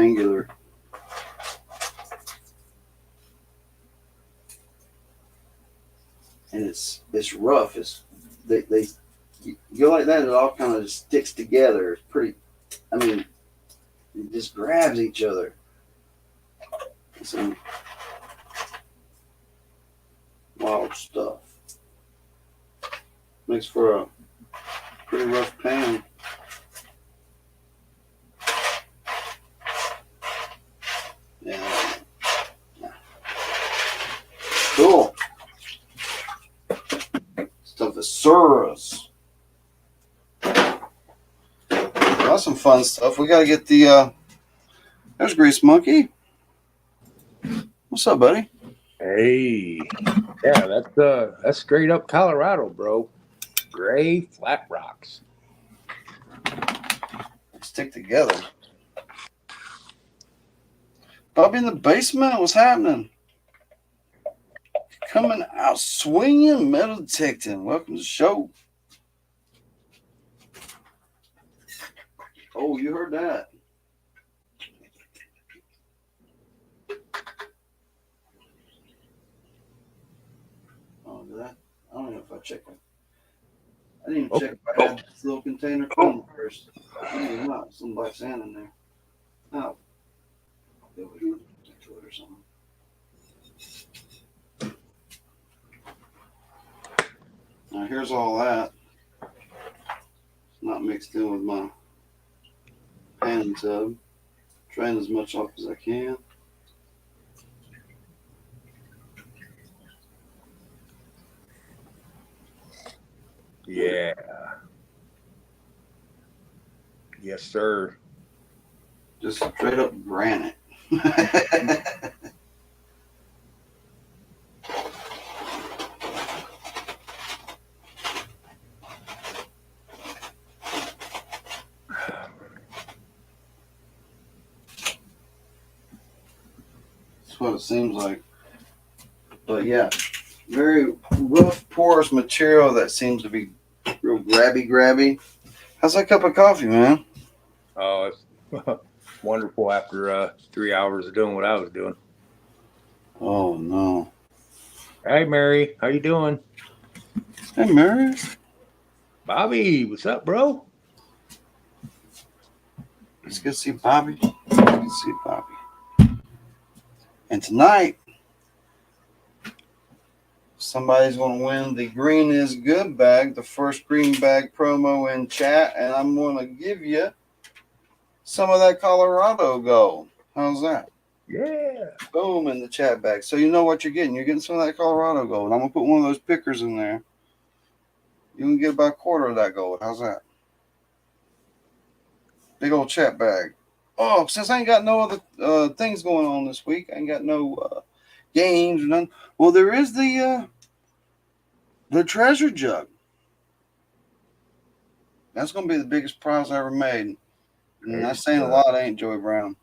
[SPEAKER 1] angular. And it's rough. They you go like that, it all kind of sticks together. It's pretty. I mean, it just grabs each other. Some wild stuff. Makes for a pretty rough pan. Yeah. Cool. Stuff is Suras. That's some fun stuff. We got to get the. There's Grease Monkey. What's up, buddy?
[SPEAKER 3] Hey, yeah, that's straight up Colorado, bro. Gray flat rocks.
[SPEAKER 1] Stick together. Bobby in the basement. What's happening? Coming out swinging, metal detecting. Welcome to the show. Oh, you heard that. Oh, did that? I don't know if I checked it. I didn't even check if I had this little container filled first. Maybe not. Some black sand in there. Oh. There we go. To it or something. Now here's all that. It's not mixed in with my pan tub. Drain as much off as I can.
[SPEAKER 3] Yeah. Yes, sir.
[SPEAKER 1] Just straight up granite. That's what it seems like. But yeah, very rough, porous material that seems to be real grabby. How's that cup of coffee, man?
[SPEAKER 3] Oh, it's wonderful after 3 hours of doing what I was doing.
[SPEAKER 1] Oh no.
[SPEAKER 3] Hey, Mary, how you doing?
[SPEAKER 1] Hey, Mary.
[SPEAKER 3] Bobby, what's up, bro?
[SPEAKER 1] It's good to see Bobby. Good to see Bobby. And tonight, somebody's going to win the Green is Good bag, the first green bag promo in chat, and I'm going to give you some of that Colorado gold. How's that?
[SPEAKER 3] Yeah.
[SPEAKER 1] Boom in the chat bag. So you know what you're getting. You're getting some of that Colorado gold. I'm going to put one of those pickers in there. You can get about a quarter of that gold. How's that? Big old chat bag. Oh, since I ain't got no other things going on this week, I ain't got no games or nothing. Well, there is the treasure jug. That's going to be the biggest prize I ever made. And that's saying a lot, ain't Joey Brown?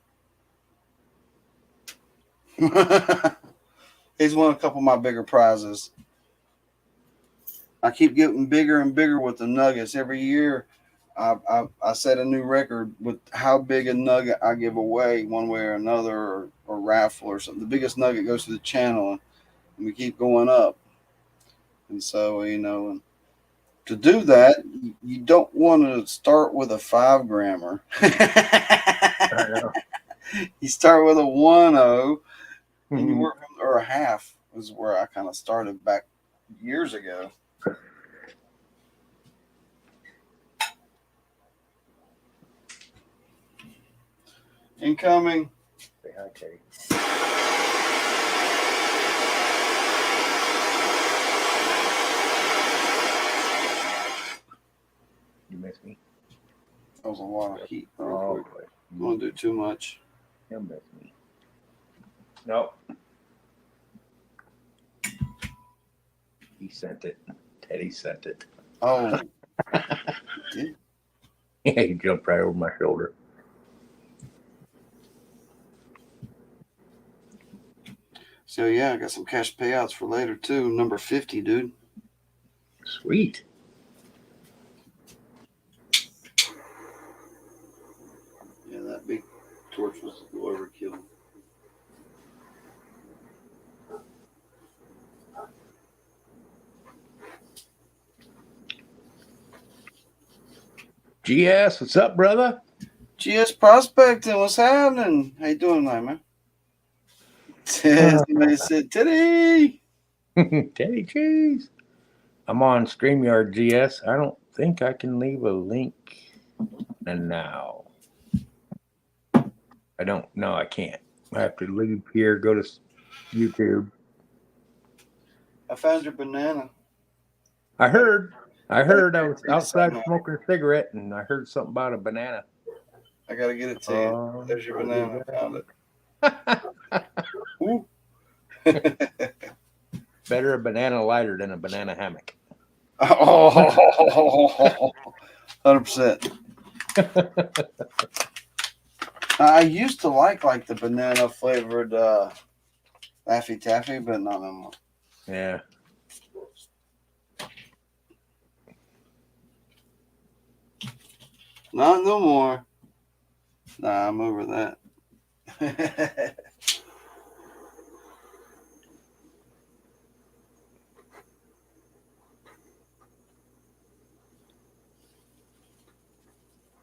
[SPEAKER 1] He's won a couple of my bigger prizes. I keep getting bigger and bigger with the nuggets. Every year, I set a new record with how big a nugget I give away one way or another, or raffle or something. The biggest nugget goes to the channel, and we keep going up. And so, to do that, you don't want to start with a 5 grammer.
[SPEAKER 3] I know.
[SPEAKER 1] You start with a 1.0, and you work or a half was where I kind of started back years ago. Incoming.
[SPEAKER 3] Say hi, Terry. You miss me?
[SPEAKER 1] That was a lot of heat.
[SPEAKER 3] Oh,
[SPEAKER 1] You don't do too much.
[SPEAKER 3] You'll miss me. Nope. He sent it. Teddy sent it.
[SPEAKER 1] Oh.
[SPEAKER 3] Yeah, he jumped right over my shoulder.
[SPEAKER 1] So, yeah, I got some cash payouts for later, too. Number 50, dude.
[SPEAKER 3] Sweet.
[SPEAKER 1] Yeah, that big torch was
[SPEAKER 3] GS, what's up, brother?
[SPEAKER 1] GS Prospecting, what's happening? How you doing tonight, man? Somebody said, Teddy.
[SPEAKER 3] Teddy Cheese. I'm on StreamYard GS. I don't think I can leave a link. And now. I don't. No, I can't. I have to leave here, go to YouTube.
[SPEAKER 1] I found your banana.
[SPEAKER 3] I heard I was outside smoking a cigarette and I heard something about a banana.
[SPEAKER 1] I gotta get it to you. There's your banana. I found it.
[SPEAKER 3] Better a banana lighter than a banana hammock.
[SPEAKER 1] Oh, 100%. I used to like the banana flavored Laffy Taffy, but not no more.
[SPEAKER 3] Yeah.
[SPEAKER 1] Not no more. Nah, I'm over that. I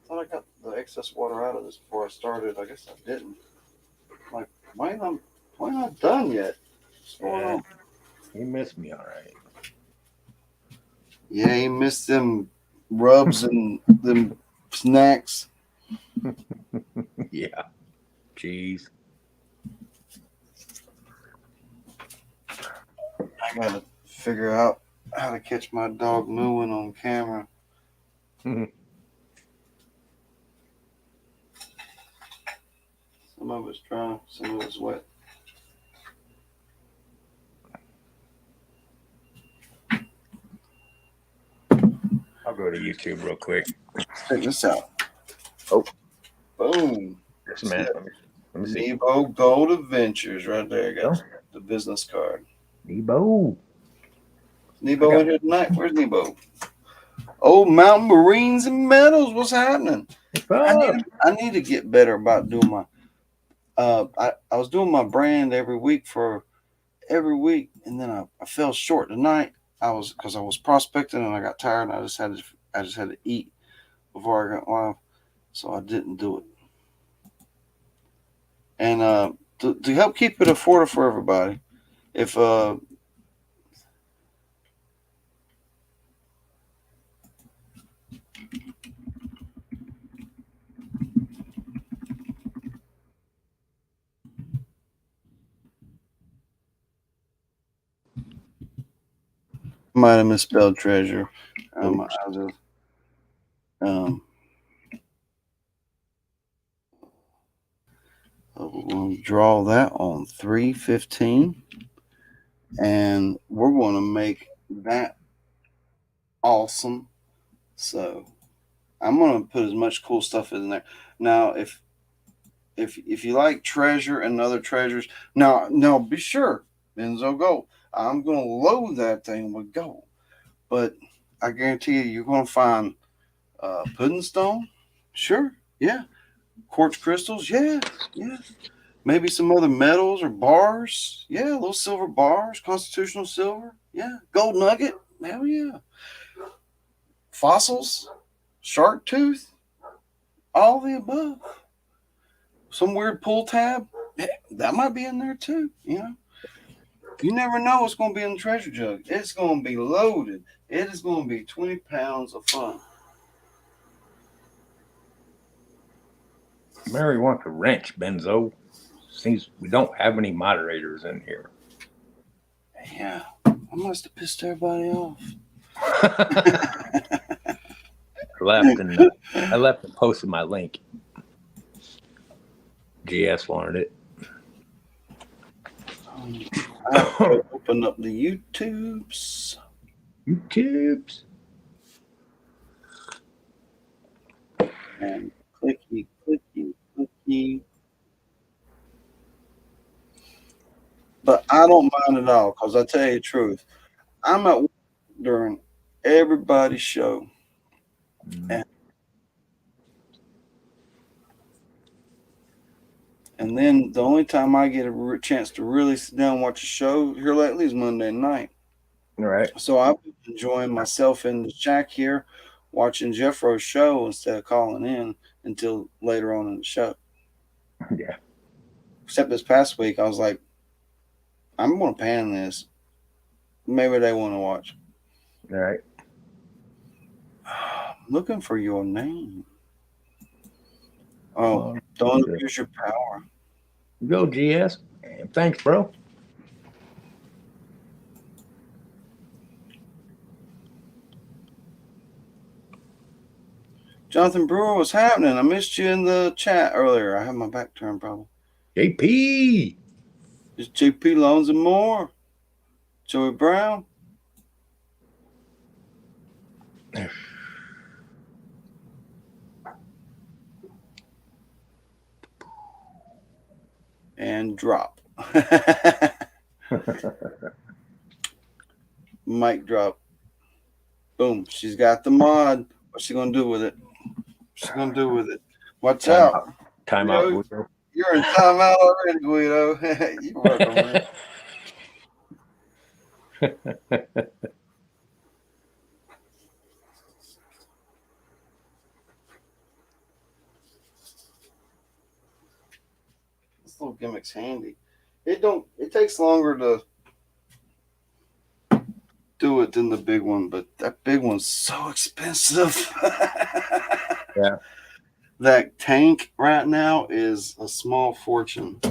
[SPEAKER 1] thought I got the excess water out of this before I started. I guess I didn't. Like, why ain't I done yet? What's going on?
[SPEAKER 3] You missed me, all right.
[SPEAKER 1] Yeah, you missed them rubs and them snacks.
[SPEAKER 3] Yeah. Jeez.
[SPEAKER 1] I gotta figure out how to catch my dog mooing on camera. Some of it's dry, some of it's wet.
[SPEAKER 3] I'll go to YouTube real quick.
[SPEAKER 1] Check this out.
[SPEAKER 3] Oh.
[SPEAKER 1] Boom.
[SPEAKER 3] Just a minute. Let me see.
[SPEAKER 1] BenzoGold Adventures right there. Got the business card.
[SPEAKER 3] Nebo
[SPEAKER 1] In here tonight? Where's Nebo? Oh, Mountain Marines and Metals. What's happening? I need to get better about doing my I was doing my brand every week, and then I fell short tonight. Because I was prospecting and I got tired and I just had to eat before I got live, so I didn't do it. And to help keep it affordable for everybody, if might have misspelled treasure. I'll we'll draw that on 3/15, and we're going to make that awesome. So I'm going to put as much cool stuff in there. Now, if you like treasure and other treasures, now be sure BenzoGold. I'm going to load that thing with gold, but I guarantee you're going to find pudding stone. Sure, yeah. Quartz crystals, yeah. Maybe some other metals or bars, yeah. Little silver bars, constitutional silver, yeah. Gold nugget, hell yeah. Fossils, shark tooth, all the above. Some weird pull tab, that might be in there too. You never know what's going to be in the treasure jug. It's going to be loaded. It is going to be 20 pounds of fun.
[SPEAKER 3] Mary wants a wrench, Benzo. Seems we don't have any moderators in here.
[SPEAKER 1] Yeah, I must have pissed everybody off.
[SPEAKER 3] I left and posted my link. GS wanted it.
[SPEAKER 1] I have to open up the YouTubes. And clicky. But I don't mind at all, because I tell you the truth, I'm at work during everybody's show. And then the only time I get a chance to really sit down and watch a show here lately is Monday night.
[SPEAKER 3] All right.
[SPEAKER 1] So I've been enjoying myself in the shack here, watching Jeffro's show instead of calling in until later on in the show.
[SPEAKER 3] Yeah.
[SPEAKER 1] Except this past week, I was like, I'm going to pan this. Maybe they want to watch.
[SPEAKER 3] All right.
[SPEAKER 1] Looking for your name. Oh, don't abuse your power.
[SPEAKER 3] Go, GS. Thanks, bro.
[SPEAKER 1] Jonathan Brewer, what's happening? I missed you in the chat earlier. I have my back turned probably.
[SPEAKER 3] JP.
[SPEAKER 1] It's JP Loans and more. Joey Brown. And drop. Mic drop. Boom. She's got the mod. What's she gonna do with it? What's she gonna do with it? Watch out.
[SPEAKER 3] Time out, Guido.
[SPEAKER 1] You're in timeout already, Guido. You're welcome, man. This little gimmick's handy. It takes longer to do it than the big one, but that big one's so expensive.
[SPEAKER 3] Yeah.
[SPEAKER 1] That tank right now is a small fortune.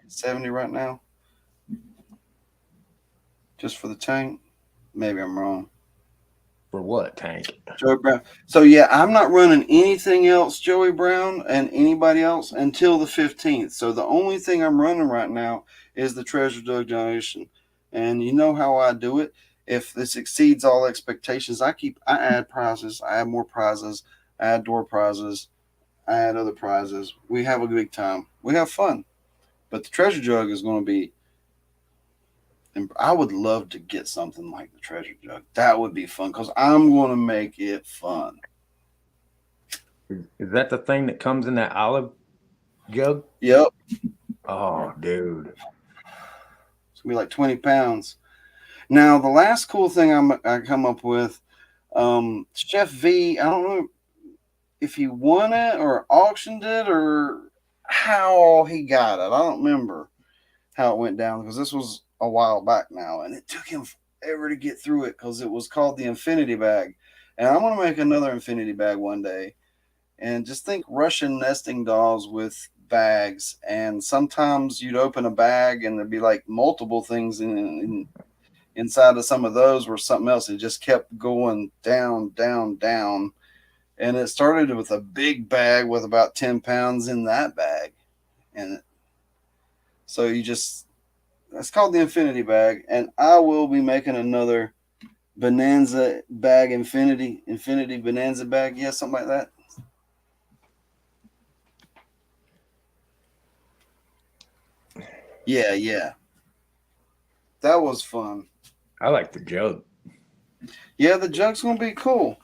[SPEAKER 1] 70 right now. Just for the tank. Maybe I'm wrong.
[SPEAKER 3] For what tank?
[SPEAKER 1] Joey Brown. So yeah, I'm not running anything else, Joey Brown, and anybody else until the 15th. So the only thing I'm running right now is the Treasure Jug donation. And you know how I do it. If this exceeds all expectations, I add prizes. I add more prizes. I add door prizes. I add other prizes. We have a big time. We have fun. But the Treasure Jug is going to be, and I would love to get something like the Treasure Jug. That would be fun because I'm going to make it fun.
[SPEAKER 3] Is that the thing that comes in that olive jug?
[SPEAKER 1] Yep.
[SPEAKER 3] Oh, dude.
[SPEAKER 1] It's going to be like 20 pounds. Now, the last cool thing I come up with, Chef V, I don't know if he won it or auctioned it or how he got it. I don't remember how it went down because this was a while back now, and it took him forever to get through it because it was called the Infinity Bag. And I'm going to make another Infinity Bag one day. And just think Russian nesting dolls with bags. And sometimes you'd open a bag and there'd be like multiple things inside of some of those were something else. It just kept going down, down, down. And it started with a big bag with about 10 pounds in that bag. And so that's called the Infinity Bag. And I will be making another Bonanza bag, Infinity Bonanza bag. Yeah, something like that. Yeah. That was fun.
[SPEAKER 3] I like the jug.
[SPEAKER 1] Yeah, the jug's going to be cool.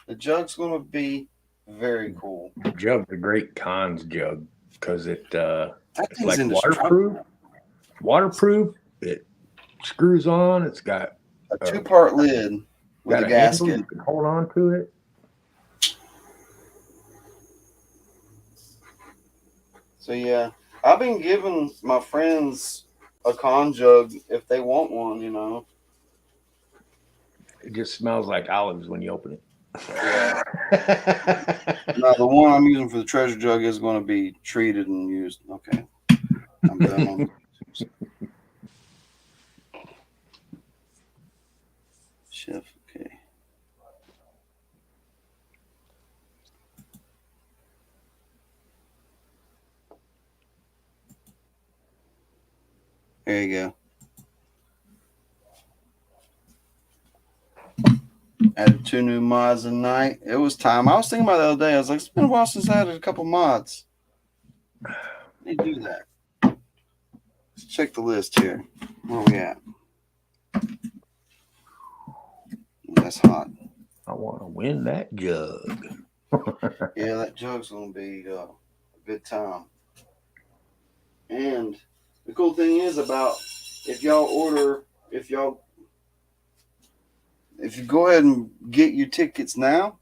[SPEAKER 1] The jug's going to be very cool.
[SPEAKER 3] The jug's a great cons jug because it's like
[SPEAKER 1] waterproof.
[SPEAKER 3] Waterproof. It screws on. It's got
[SPEAKER 1] a 2-part lid with a gasket.
[SPEAKER 3] Handle. You can hold on to it.
[SPEAKER 1] So yeah, I've been giving my friends a con jug if they want one, you know.
[SPEAKER 3] It just smells like olives when you open it.
[SPEAKER 1] Yeah. No, the one I'm using for the Treasure Jug is going to be treated and used. Okay. I'm done on Chef, okay. There you go. Added 2 new mods tonight. It was time. I was thinking about it the other day. I was like, it's been a while since I added a couple mods. I need to do that. Let's check the list here. Where are we at? That's hot.
[SPEAKER 3] I want to win that jug.
[SPEAKER 1] Yeah, that jug's going to be a good time. And the cool thing is about if y'all you go ahead and get your tickets now,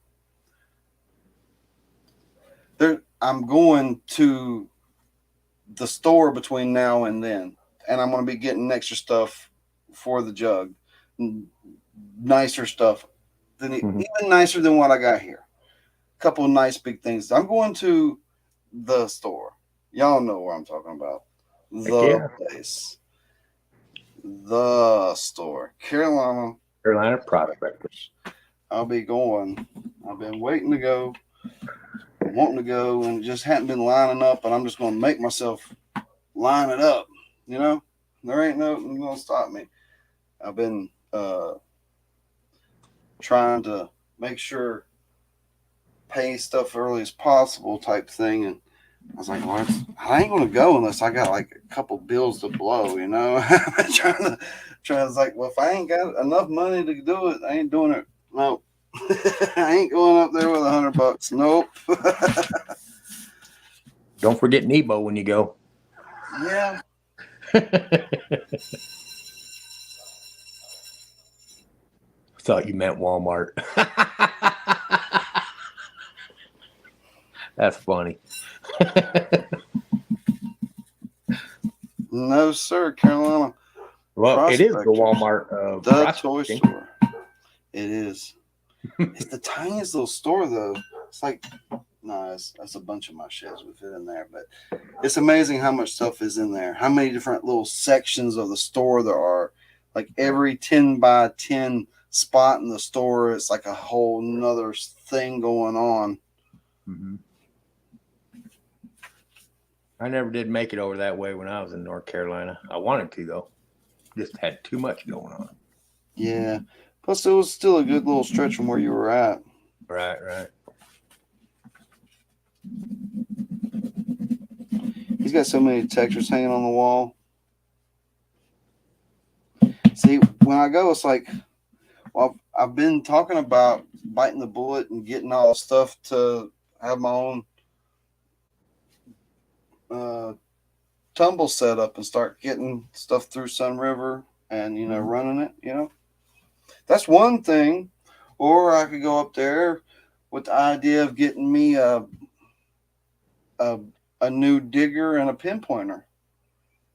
[SPEAKER 1] I'm going to the store between now and then, and I'm going to be getting extra stuff for the jug, nicer stuff, even nicer than what I got here. A couple of nice big things. I'm going to the store. Y'all know where I'm talking about. The place. The store. Carolina
[SPEAKER 3] Prospectors.
[SPEAKER 1] I'll be going. I've been waiting to go, wanting to go, and just hadn't been lining up, and I'm just going to make myself line it up. You know, there ain't nothing going to stop me. I've been trying to make sure pay stuff early as possible type thing, and I was like, well, I ain't going to go unless I got like a couple bills to blow, you know. I'm trying to like, well, if I ain't got enough money to do it, I ain't doing it. No. I ain't going up there with $100. Nope.
[SPEAKER 3] Don't forget Nebo when you go.
[SPEAKER 1] Yeah.
[SPEAKER 3] Thought you meant Walmart. That's funny.
[SPEAKER 1] No, sir, Carolina.
[SPEAKER 3] Well, it is the Walmart.
[SPEAKER 1] The toy store. It is. It's the tiniest little store, though. It's like, that's a bunch of my shelves we fit in there. But it's amazing how much stuff is in there. How many different little sections of the store there are. Like every 10 by 10 spot in the store, it's like a whole nother thing going on.
[SPEAKER 3] Mm-hmm. I never did make it over that way when I was in North Carolina. I wanted to, though. Just had too much going on.
[SPEAKER 1] Yeah. Plus, it was still a good little stretch from where you were at.
[SPEAKER 3] Right.
[SPEAKER 1] He's got so many detectors hanging on the wall. See, when I go, it's like, well, I've been talking about biting the bullet and getting all the stuff to have my own tumble set up and start getting stuff through Sun River and, running it, That's one thing. Or I could go up there with the idea of getting me a new digger and a pinpointer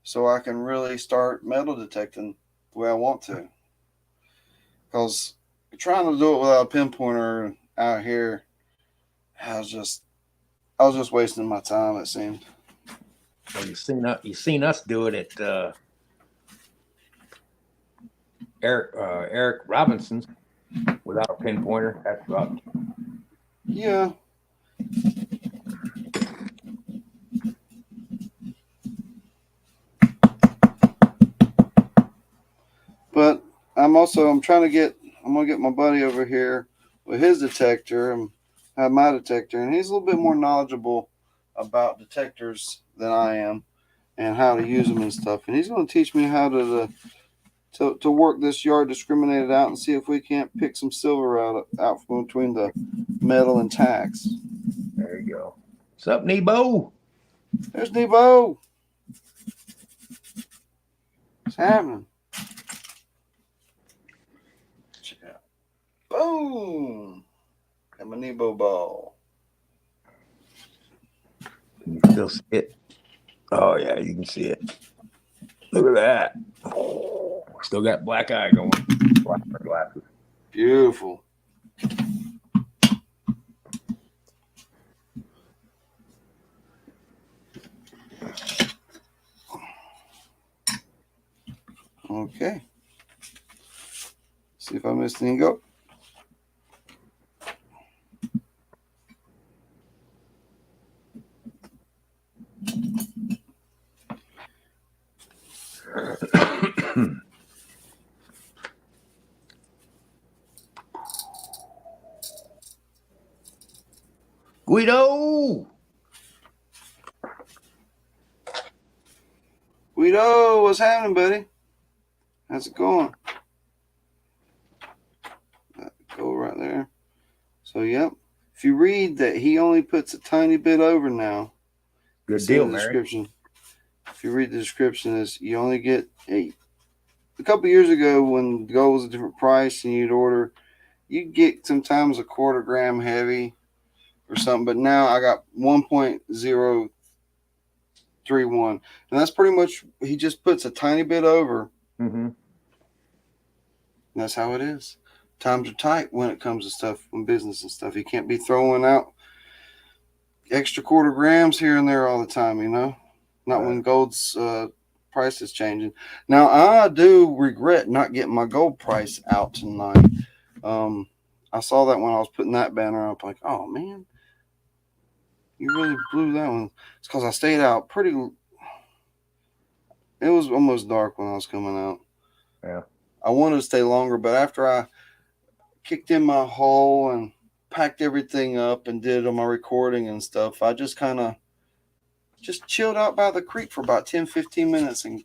[SPEAKER 1] so I can really start metal detecting the way I want to. Because trying to do it without a pinpointer out here, I was just wasting my time, it seemed.
[SPEAKER 3] Well, you seen us do it at Eric Robinson's without a pinpointer. That sucked.
[SPEAKER 1] Yeah. But I'm going to get my buddy over here with his detector and have my detector, and he's a little bit more knowledgeable about detectors than I am and how to use them and stuff. And he's going to teach me how to work this yard discriminated out and see if we can't pick some silver out from between the metal and tacks.
[SPEAKER 3] There you go. What's up, Nebo?
[SPEAKER 1] There's Nebo. What's happening? Check it out. Boom. Got my Nebo ball.
[SPEAKER 3] Can you still see it? Oh, yeah, you can see it. Look at that. Oh, still got black eye going. Black glasses.
[SPEAKER 1] Beautiful. Okay. See if I missed any go.
[SPEAKER 3] Guido,
[SPEAKER 1] what's happening, buddy? How's it going? Go right there. So, yep. If you read that he only puts a tiny bit over now.
[SPEAKER 3] good deal,
[SPEAKER 1] Mary. Description. If you read the description, is you only get a couple years ago when gold was a different price and you'd order, you'd get sometimes a quarter gram heavy or something. But now I got 1.031, and that's pretty much he just puts a tiny bit over.
[SPEAKER 3] Mm-hmm.
[SPEAKER 1] And that's how it is. Times are tight when it comes to stuff, when business and stuff. You can't be throwing out extra quarter grams here and there all the time, you know? Not when gold's price is changing. Now, I do regret not getting my gold price out tonight. I saw that when I was putting that banner up. Like, oh, man, you really blew that one. It's because I stayed out pretty. It was almost dark when I was coming out.
[SPEAKER 3] Yeah.
[SPEAKER 1] I wanted to stay longer, but after I kicked in my hole and packed everything up and did all my recording and stuff, I just kind of just chilled out by the creek for about 10-15 minutes and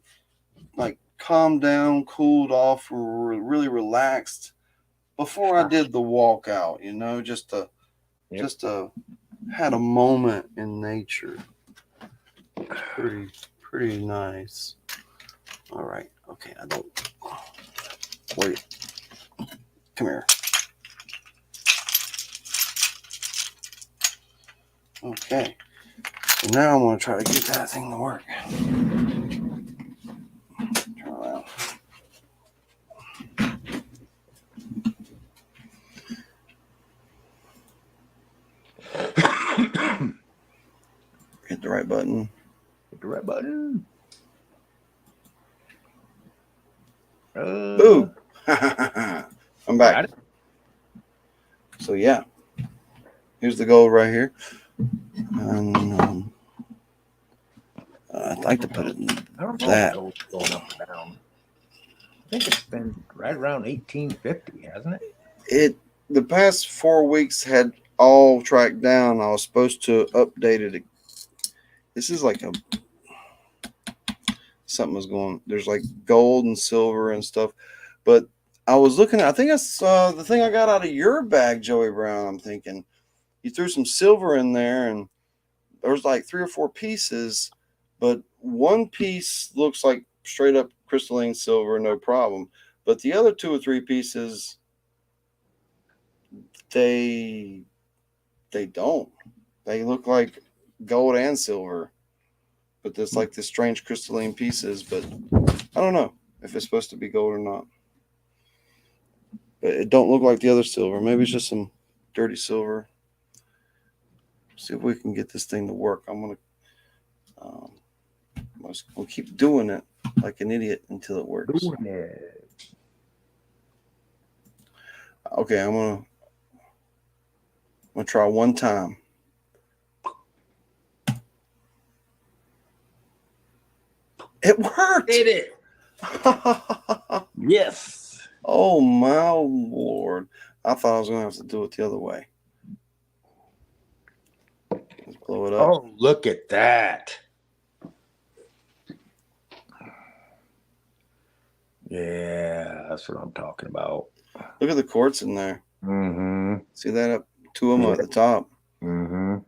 [SPEAKER 1] like calmed down, cooled off, really relaxed before I did the walkout, you know, just had a moment in nature. It's pretty nice. All right. Okay, I don't wait. Come here. Okay. So now I'm going to try to get that thing to work. Turn around. Hit the right button.
[SPEAKER 3] Hit the right button.
[SPEAKER 1] Boom. I'm back. So yeah, here's the gold right here. And I'd like to put it in
[SPEAKER 3] I don't know
[SPEAKER 1] that.
[SPEAKER 3] if gold's going up or down. I think it's been right around 1850, hasn't it?
[SPEAKER 1] The past 4 weeks had all tracked down. I was supposed to update it. This is like something was going. There's like gold and silver and stuff, but I was looking at. I think that's the thing I got out of your bag, Joey Brown. I'm thinking you threw some silver in there, and there was like 3 or 4 pieces, but one piece looks like straight up crystalline silver, no problem. But the other 2 or 3 pieces, they don't. They look like gold and silver, but there's like this strange crystalline pieces. But I don't know if it's supposed to be gold or not. But it don't look like the other silver. Maybe it's just some dirty silver. See if we can get this thing to work. I'm gonna we'll keep doing it like an idiot until it works.
[SPEAKER 3] Doing it.
[SPEAKER 1] Okay, I'm gonna try one time. It worked.
[SPEAKER 3] Did it? Yes.
[SPEAKER 1] Oh my Lord! I thought I was gonna have to do it the other way. Let's blow it up.
[SPEAKER 3] Oh, look at that. Yeah, that's what I'm talking about.
[SPEAKER 1] Look at the quartz in there.
[SPEAKER 3] Mm-hmm.
[SPEAKER 1] See that up? 2 of them at the top.
[SPEAKER 3] Mm-hmm.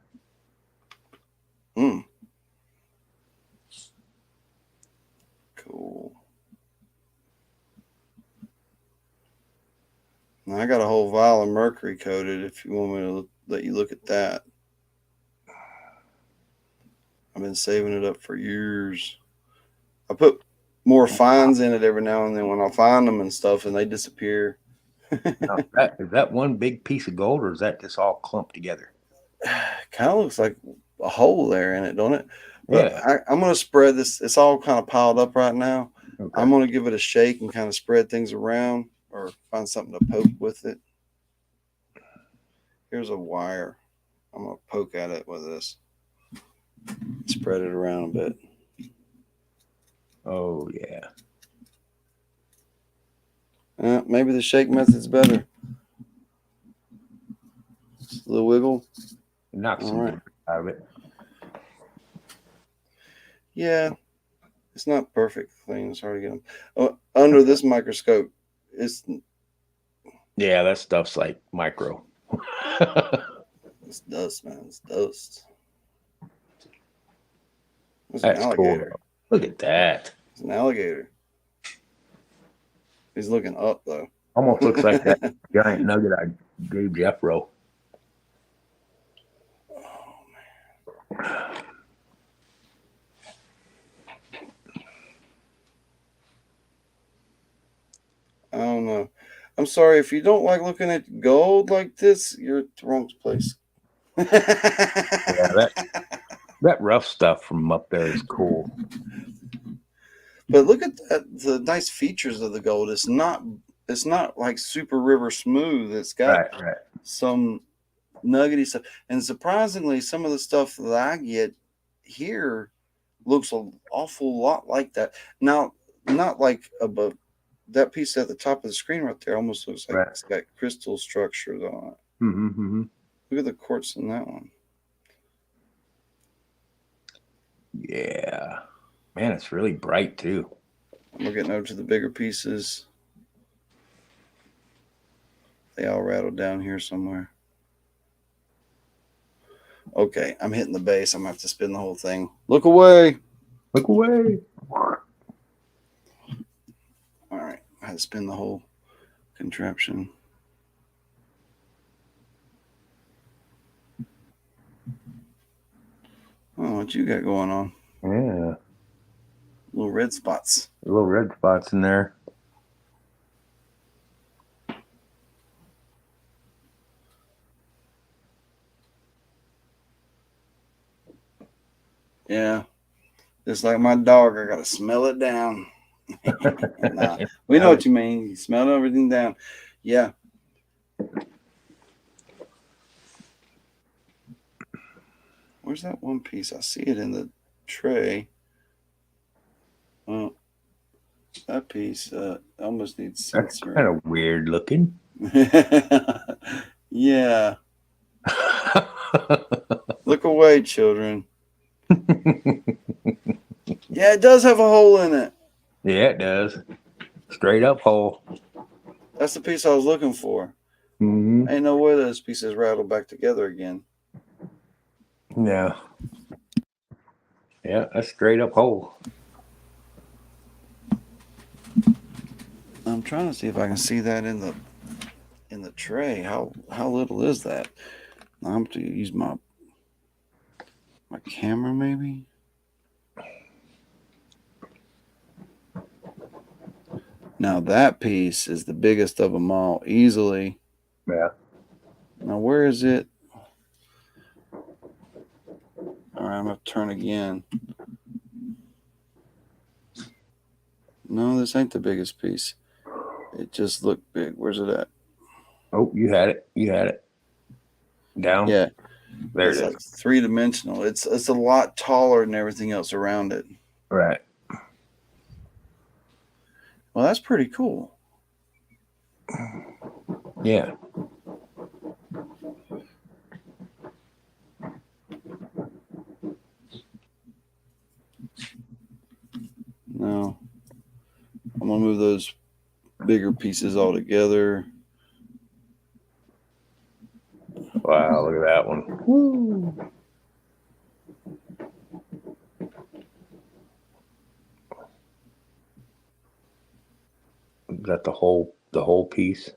[SPEAKER 1] Cool. Now I got a whole vial of mercury coated. If you want me to let you look at that, I've been saving it up for years. I put more fines in it every now and then when I find them and stuff, and they disappear.
[SPEAKER 3] Now, is that one big piece of gold, or is that just all clumped together?
[SPEAKER 1] Kind of looks like a hole there in it, don't it? But
[SPEAKER 3] Yeah.
[SPEAKER 1] I'm going to spread this. It's all kind of piled up right now.
[SPEAKER 3] Okay.
[SPEAKER 1] I'm going to give it a shake and kind of spread things around or find something to poke with it. Here's a wire. I'm going to poke at it with this. Spread it around a bit.
[SPEAKER 3] Oh, yeah.
[SPEAKER 1] Maybe the shake method's better. Just a little wiggle.
[SPEAKER 3] Knock some
[SPEAKER 1] All right.
[SPEAKER 3] out of it.
[SPEAKER 1] Yeah, it's not perfect thing. It's hard to get them. Under this microscope, it's
[SPEAKER 3] that stuff's like micro.
[SPEAKER 1] It's dust, man. It's dust. It's
[SPEAKER 3] That's
[SPEAKER 1] an alligator.
[SPEAKER 3] cool. Look at that.
[SPEAKER 1] It's an alligator. He's looking up though.
[SPEAKER 3] Almost looks like that giant nugget I gave Jeffro.
[SPEAKER 1] I don't know. I'm sorry if you don't like looking at gold like this. You're at the wrong place.
[SPEAKER 3] Yeah, that rough stuff from up there is cool.
[SPEAKER 1] But look at the nice features of the gold. It's not like Super River Smooth. It's got
[SPEAKER 3] Right.
[SPEAKER 1] some nuggety stuff, and surprisingly, some of the stuff that I get here looks an awful lot like that. Now, not like above that piece at the top of the screen right there. Almost looks like It's got crystal structures on it. Look at the quartz in that one.
[SPEAKER 3] Yeah, man, it's really bright too.
[SPEAKER 1] We're getting over to the bigger pieces. They all rattled down here somewhere. Okay, I'm hitting the base. I'm going to have to spin the whole thing. Look away.
[SPEAKER 3] Look away.
[SPEAKER 1] All right. I had to spin the whole contraption. Oh, what you got going on?
[SPEAKER 3] Yeah.
[SPEAKER 1] Little red spots.
[SPEAKER 3] Little red spots in there.
[SPEAKER 1] Yeah. Just like my dog, I got to smell it down. Nah, we know what you mean. You smell everything down. Yeah. Where's that one piece? I see it in the tray. Oh, that piece almost needs
[SPEAKER 3] That's
[SPEAKER 1] sensory.
[SPEAKER 3] kind of weird looking.
[SPEAKER 1] Yeah. Look away, children. Yeah, it does have a hole in it.
[SPEAKER 3] Yeah, it does. Straight up hole.
[SPEAKER 1] That's the piece I was looking for. Ain't no way those pieces rattle back together again.
[SPEAKER 3] No. Yeah, that's straight up hole.
[SPEAKER 1] I'm trying to see if I can see that in the tray. How little is that? I'm to use my camera maybe. Now that piece is the biggest of them all, easily.
[SPEAKER 3] Yeah.
[SPEAKER 1] Now where is it? All right, I'm gonna turn again. No, this ain't the biggest piece. It just looked big. Where's it at?
[SPEAKER 3] Oh, you had it. You had it. Down.
[SPEAKER 1] Yeah.
[SPEAKER 3] There
[SPEAKER 1] It's
[SPEAKER 3] it is.
[SPEAKER 1] like three-dimensional. It's a lot taller than everything else around it.
[SPEAKER 3] Right.
[SPEAKER 1] Well, that's pretty cool.
[SPEAKER 3] Yeah.
[SPEAKER 1] No. I'm gonna move those bigger pieces all together.
[SPEAKER 3] Wow, look at that one. Woo. Is that the whole piece?
[SPEAKER 1] A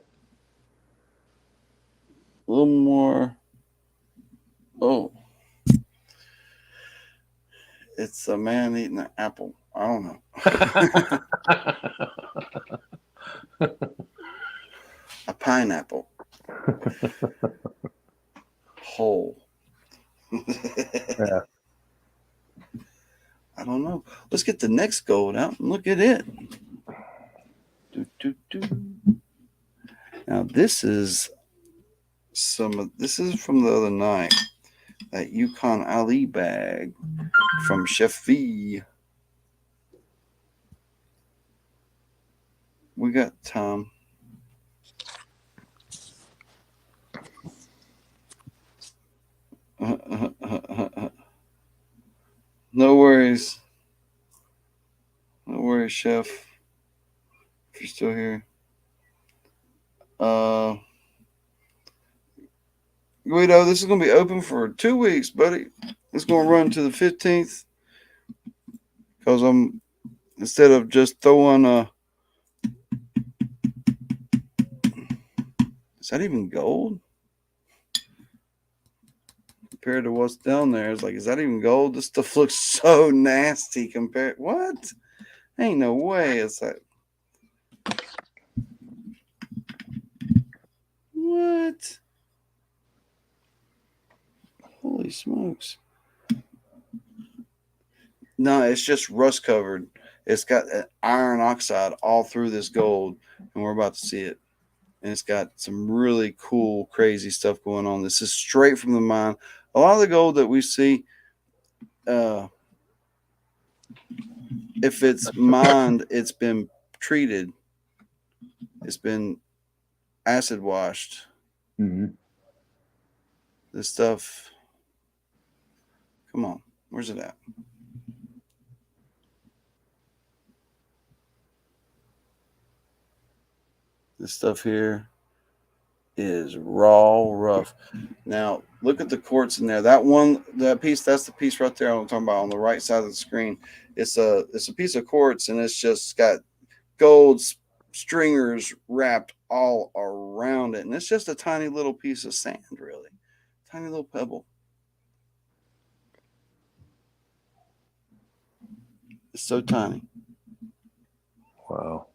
[SPEAKER 1] little more. Oh. It's a man eating an apple. I don't know. A pineapple. Whole.
[SPEAKER 3] Yeah.
[SPEAKER 1] I don't know. Let's get the next gold out and look at it. Now this is from the other night. That Yukon Ali bag from Chef V. We got Tom. No worries. No worries, Chef. If you're still here. Guido, this is going to be open for 2 weeks, buddy. It's going to run to the 15th. Because instead of just throwing Is that even gold? Compared to what's down there, it's like, is that even gold? This stuff looks so nasty compared. What? Ain't no way. It's like, what? Holy smokes. No, it's just rust covered. It's got iron oxide all through this gold, and we're about to see it. And it's got some really cool, crazy stuff going on. This is straight from the mine. A lot of the gold that we see, if it's mined, it's been treated. It's been acid washed.
[SPEAKER 3] Mm-hmm.
[SPEAKER 1] This stuff, come on, where's it at? This stuff here is raw, rough. Now, look at the quartz in there. That piece, that's the piece right there I'm talking about on the right side of the screen. It's a piece of quartz, and it's just got gold stringers wrapped all around it. And it's just a tiny little piece of sand, really. Tiny little pebble. It's so tiny.
[SPEAKER 3] Wow.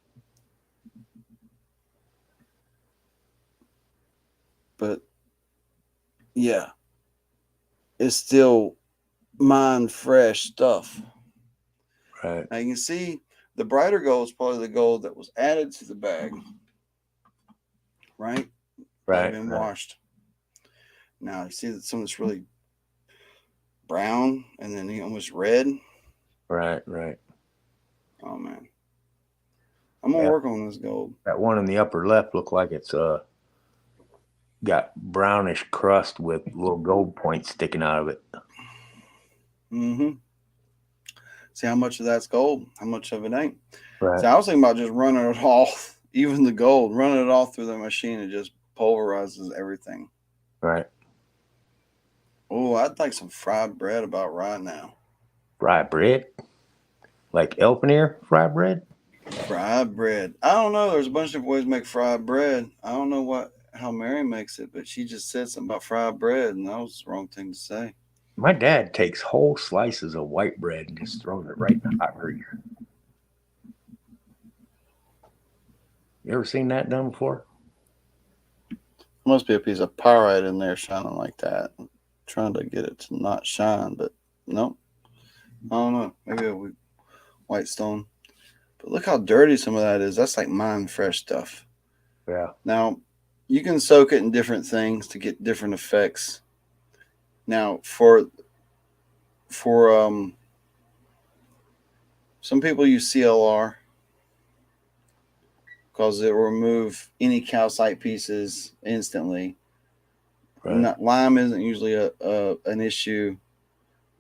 [SPEAKER 1] But yeah, it's still mine fresh stuff.
[SPEAKER 3] Right.
[SPEAKER 1] Now you can see the brighter gold is probably the gold that was added to the bag, right?
[SPEAKER 3] Right.
[SPEAKER 1] Been washed. Now you see that some of it's really brown and then almost red.
[SPEAKER 3] Right.
[SPEAKER 1] Oh man, I'm gonna work on this gold.
[SPEAKER 3] That one in the upper left looked like it's got brownish crust with little gold points sticking out of it.
[SPEAKER 1] Mm-hmm. See how much of that's gold, how much of it ain't.
[SPEAKER 3] Right.
[SPEAKER 1] So I was thinking about just running it off, even the gold, running it off through the machine. It just pulverizes everything.
[SPEAKER 3] Right.
[SPEAKER 1] Oh, I'd like some fried bread about right now.
[SPEAKER 3] Fried bread? Like elfin ear fried bread?
[SPEAKER 1] Fried bread. I don't know. There's a bunch of different ways to make fried bread. I don't know how Mary makes it, but she just said something about fried bread, and that was the wrong thing to say.
[SPEAKER 3] My dad takes whole slices of white bread and just throws it right in the hot grease. You ever seen that done before?
[SPEAKER 1] There must be a piece of pyrite in there shining like that. I'm trying to get it to not shine, but no. I don't know. Maybe a white stone. But look how dirty some of that is. That's like mine fresh stuff.
[SPEAKER 3] Yeah.
[SPEAKER 1] Now, you can soak it in different things to get different effects. Now, for some people use CLR because it will remove any calcite pieces instantly.
[SPEAKER 3] Right.
[SPEAKER 1] Lime isn't usually an issue,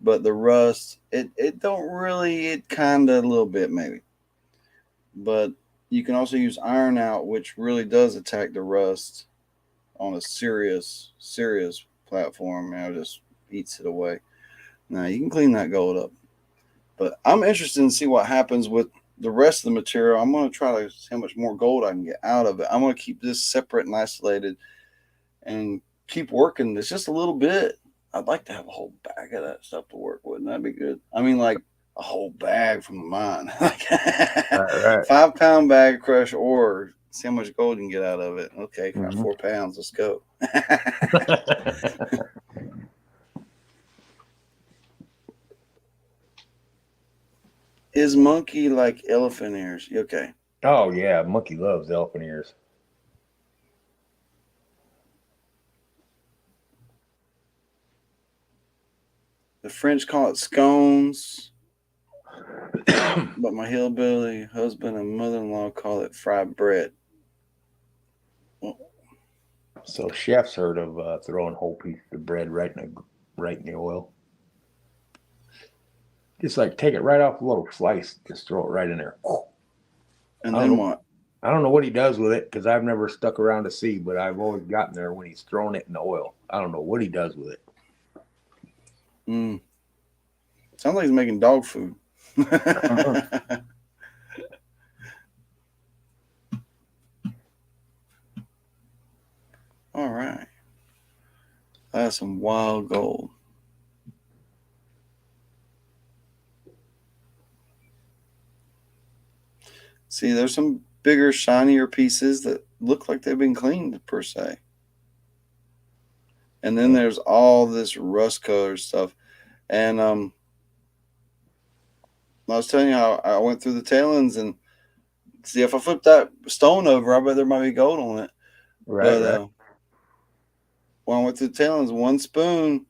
[SPEAKER 1] but the rust, it don't really, it kind of a little bit maybe. But you can also use iron out, which really does attack the rust on a serious platform. Just eats it away. Now you can clean that gold up, but I'm interested in see what happens with the rest of the material. I'm going to try to see how much more gold I can get out of it. I'm going to keep this separate and isolated and keep working this just a little bit. I'd like to have a whole bag of that stuff to work with. That'd be good. I mean, like a whole bag from the mine,
[SPEAKER 3] Right.
[SPEAKER 1] 5 pound bag of crushed ore. See how much gold you can get out of it. Okay, 4 pounds. Let's go. Is monkey like elephant ears? Okay.
[SPEAKER 3] Oh yeah, monkey loves elephant ears.
[SPEAKER 1] The French call it scones, but my hillbilly husband and mother-in-law call it fried bread.
[SPEAKER 3] So chefs heard of throwing whole pieces of bread right in the oil. Just like take it right off a little slice, just throw it right in there.
[SPEAKER 1] And then what?
[SPEAKER 3] I don't know what he does with it because I've never stuck around to see, but I've always gotten there when he's throwing it in the oil. I don't know what he does with it.
[SPEAKER 1] Sounds like he's making dog food. right. That's some wild gold. See, there's some bigger, shinier pieces that look like they've been cleaned per se. And then there's all this rust colored stuff. And I was telling you how I went through the tailings and see if I flip that stone over, I bet there might be gold on it.
[SPEAKER 3] Right,
[SPEAKER 1] But
[SPEAKER 3] right.
[SPEAKER 1] when I went through the tailings, one spoon,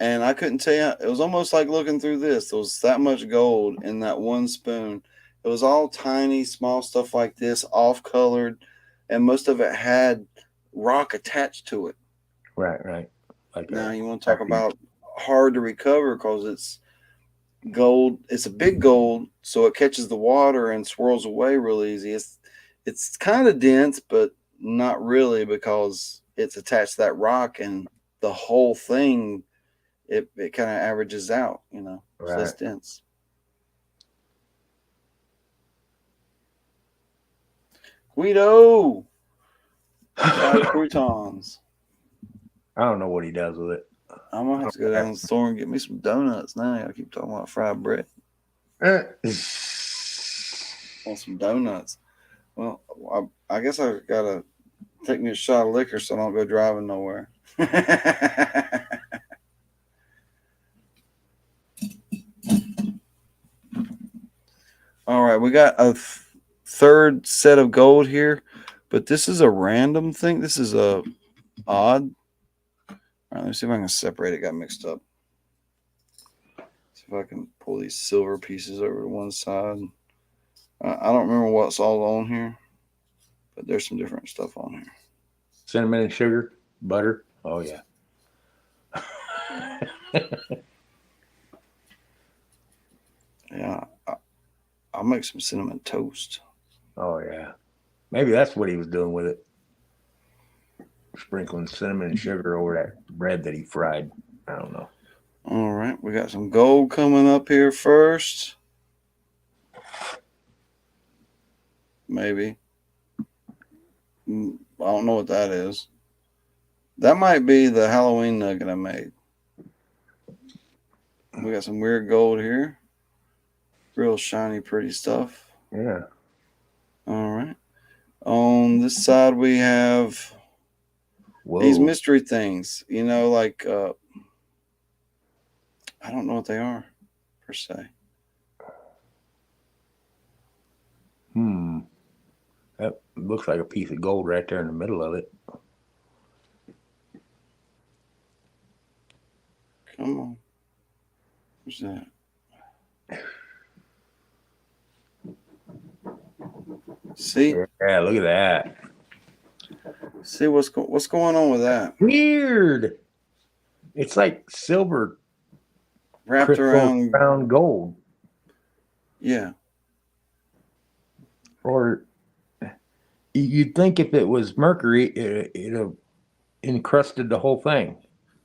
[SPEAKER 1] and I couldn't tell you. It was almost like looking through this. There was that much gold in that one spoon. It was all tiny, small stuff like this, off colored, and most of it had rock attached to it.
[SPEAKER 3] Right, right. Like
[SPEAKER 1] Now you want to talk about hard to recover because it's gold. It's a big gold, so it catches the water and swirls away real easy. It's kind of dense, but not really because it's attached to that rock and the whole thing. It kind of averages out, so it's
[SPEAKER 3] Right.
[SPEAKER 1] dense. Guido, fried croutons.
[SPEAKER 3] I don't know what he does with it.
[SPEAKER 1] I'm gonna have to go down to the store and get me some donuts now. I keep talking about fried bread. Want some donuts? Well, I guess I gotta take me a shot of liquor so I don't go driving nowhere. All right, we got a third set of gold here, but this is a random thing. This is a odd. All right, let me see if I can separate it. Got mixed up. See if I can pull these silver pieces over to one side. I don't remember what's all on here, but there's some different stuff on here.
[SPEAKER 3] Cinnamon and sugar, butter. Oh yeah.
[SPEAKER 1] Yeah, I'll make some cinnamon toast.
[SPEAKER 3] Oh yeah. Maybe that's what he was doing with it. Sprinkling cinnamon and sugar over that bread that he fried. I don't know.
[SPEAKER 1] All right, we got some gold coming up here first. Maybe. I don't know what that is. That might be the Halloween nugget I made. We got some weird gold here. Real shiny, pretty stuff.
[SPEAKER 3] Yeah.
[SPEAKER 1] All right. On this side, we have these mystery things. Like I don't know what they are per se.
[SPEAKER 3] That looks like a piece of gold right there in the middle of it.
[SPEAKER 1] Come on. What's that? See?
[SPEAKER 3] Yeah, look at that.
[SPEAKER 1] See what's going on with that?
[SPEAKER 3] Weird. It's like silver
[SPEAKER 1] Wrapped around
[SPEAKER 3] gold.
[SPEAKER 1] Yeah.
[SPEAKER 3] Or you'd think if it was mercury, it'd have encrusted the whole thing.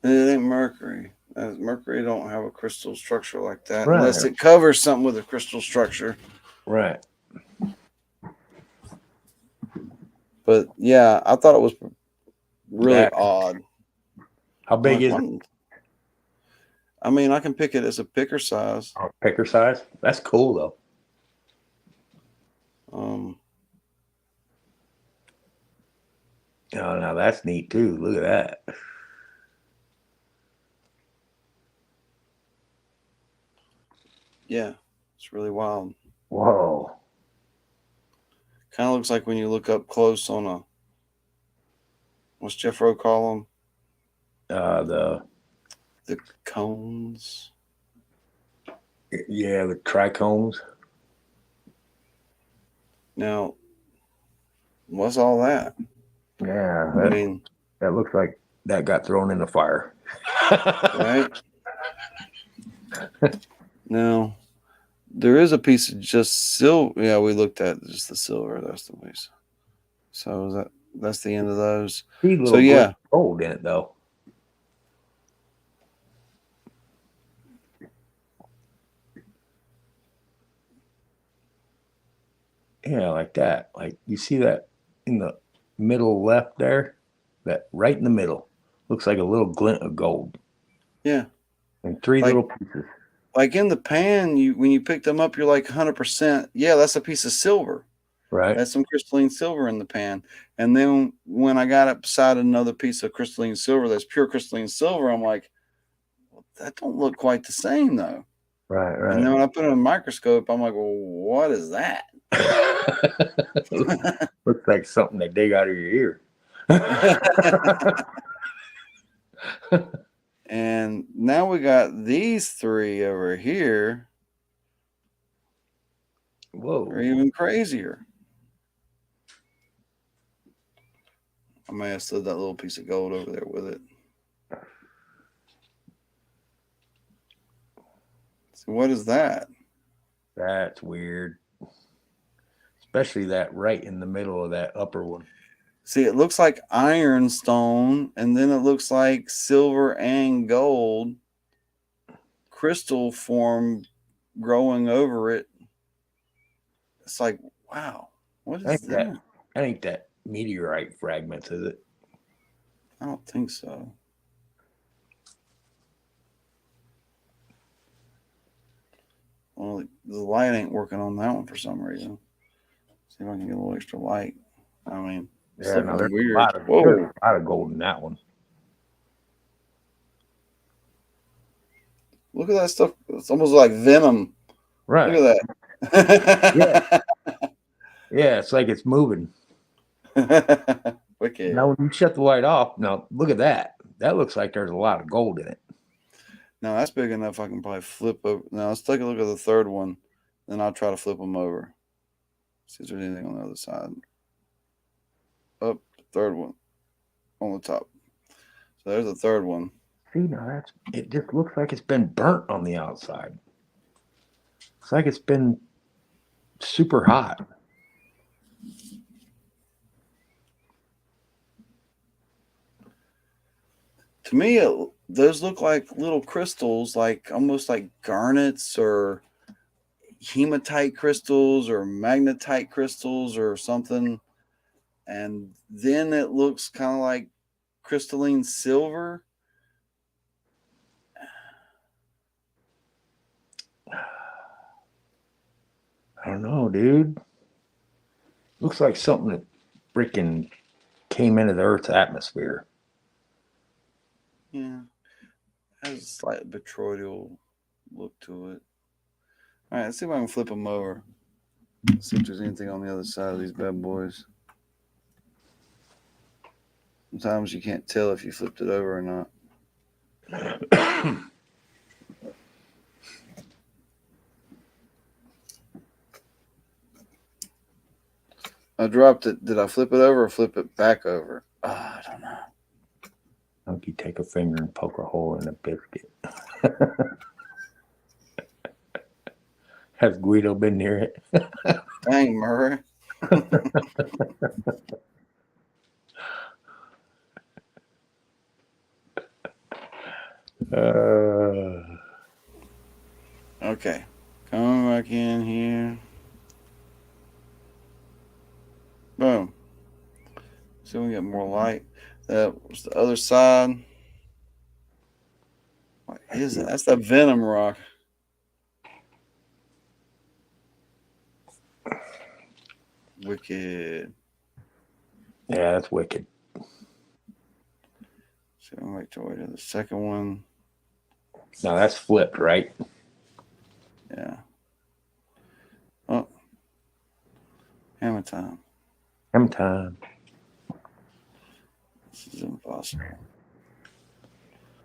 [SPEAKER 1] It ain't mercury. Mercury don't have a crystal structure like that
[SPEAKER 3] Right.
[SPEAKER 1] unless it covers something with a crystal structure.
[SPEAKER 3] Right.
[SPEAKER 1] But yeah, I thought it was really odd.
[SPEAKER 3] How big is it?
[SPEAKER 1] I mean, I can pick it as a picker size.
[SPEAKER 3] Oh, picker size? That's cool though. Oh, now that's neat too. Look at that.
[SPEAKER 1] Yeah, it's really wild.
[SPEAKER 3] Whoa.
[SPEAKER 1] Kind of looks like when you look up close on a, what's Jeff Rowe call them? The cones.
[SPEAKER 3] Yeah, the trichomes.
[SPEAKER 1] Now, what's all that?
[SPEAKER 3] Yeah,
[SPEAKER 1] I mean,
[SPEAKER 3] that looks like that got thrown in the fire.
[SPEAKER 1] Right? Now, there is a piece of just silver. Yeah, we looked at just the silver. That's the piece. So that's the end of those.
[SPEAKER 3] So yeah, gold in it though. Yeah, like that. Like you see that in the middle left there, that right in the middle. Looks like a little glint of gold.
[SPEAKER 1] Yeah.
[SPEAKER 3] And three
[SPEAKER 1] Like-
[SPEAKER 3] little pieces.
[SPEAKER 1] Like in the pan, when you pick them up, you're like 100%. Yeah, that's a piece of silver.
[SPEAKER 3] Right.
[SPEAKER 1] That's some crystalline silver in the pan. And then when I got up beside another piece of crystalline silver, that's pure crystalline silver, I'm like, well, that don't look quite the same though.
[SPEAKER 3] Right.
[SPEAKER 1] And then when I put it in a microscope, I'm like, well, what is that?
[SPEAKER 3] Looks like something they dig out of your ear.
[SPEAKER 1] And now we got these three over here.
[SPEAKER 3] Whoa.
[SPEAKER 1] They're even crazier. I may have slid that little piece of gold over there with it. So what is that?
[SPEAKER 3] That's weird. Especially that right in the middle of that upper one.
[SPEAKER 1] See, it looks like ironstone, and then it looks like silver and gold crystal form growing over it. It's like, wow, what is that?
[SPEAKER 3] I think that meteorite fragments, is it?
[SPEAKER 1] I don't think so. Well, the light ain't working on that one for some reason. See if I can get a little extra light. I mean, it's
[SPEAKER 3] Yeah, no,
[SPEAKER 1] looking weird.
[SPEAKER 3] there's a lot of gold in that one.
[SPEAKER 1] Look at that stuff. It's almost like venom.
[SPEAKER 3] Right.
[SPEAKER 1] Look at that.
[SPEAKER 3] Yeah, it's like it's moving.
[SPEAKER 1] Wicked.
[SPEAKER 3] Now, when you shut the light off, now look at that. That looks like there's a lot of gold in it.
[SPEAKER 1] Now that's big enough I can probably flip over. Now let's take a look at the third one. Then I'll try to flip them over. See if there's anything on the other side. Up, third one on the top. So there's the third one.
[SPEAKER 3] See, now it just looks like it's been burnt on the outside. It's like it's been super hot.
[SPEAKER 1] To me, those look like little crystals, like almost like garnets or hematite crystals or magnetite crystals or something. And then it looks kind of like crystalline silver.
[SPEAKER 3] I don't know, dude. Looks like something that freaking came into the Earth's atmosphere.
[SPEAKER 1] Yeah. Has a slight botryoidal look to it. All right, let's see if I can flip them over. See if there's anything on the other side of these bad boys. Sometimes you can't tell if you flipped it over or not. I dropped it. Did I flip it over or flip it back over? I don't know.
[SPEAKER 3] I think you take a finger and poke a hole in a biscuit. Has Guido been near it?
[SPEAKER 1] Dang, Murray. Okay. Come back in here. Boom. So we get more light. That was the other side. What is that? That's the venom rock. Wicked.
[SPEAKER 3] Yeah, that's wicked.
[SPEAKER 1] So I'm wait till we do the second one.
[SPEAKER 3] Now that's flipped, right?
[SPEAKER 1] Yeah. Oh. Hammer time.
[SPEAKER 3] Hammer time.
[SPEAKER 1] This is impossible.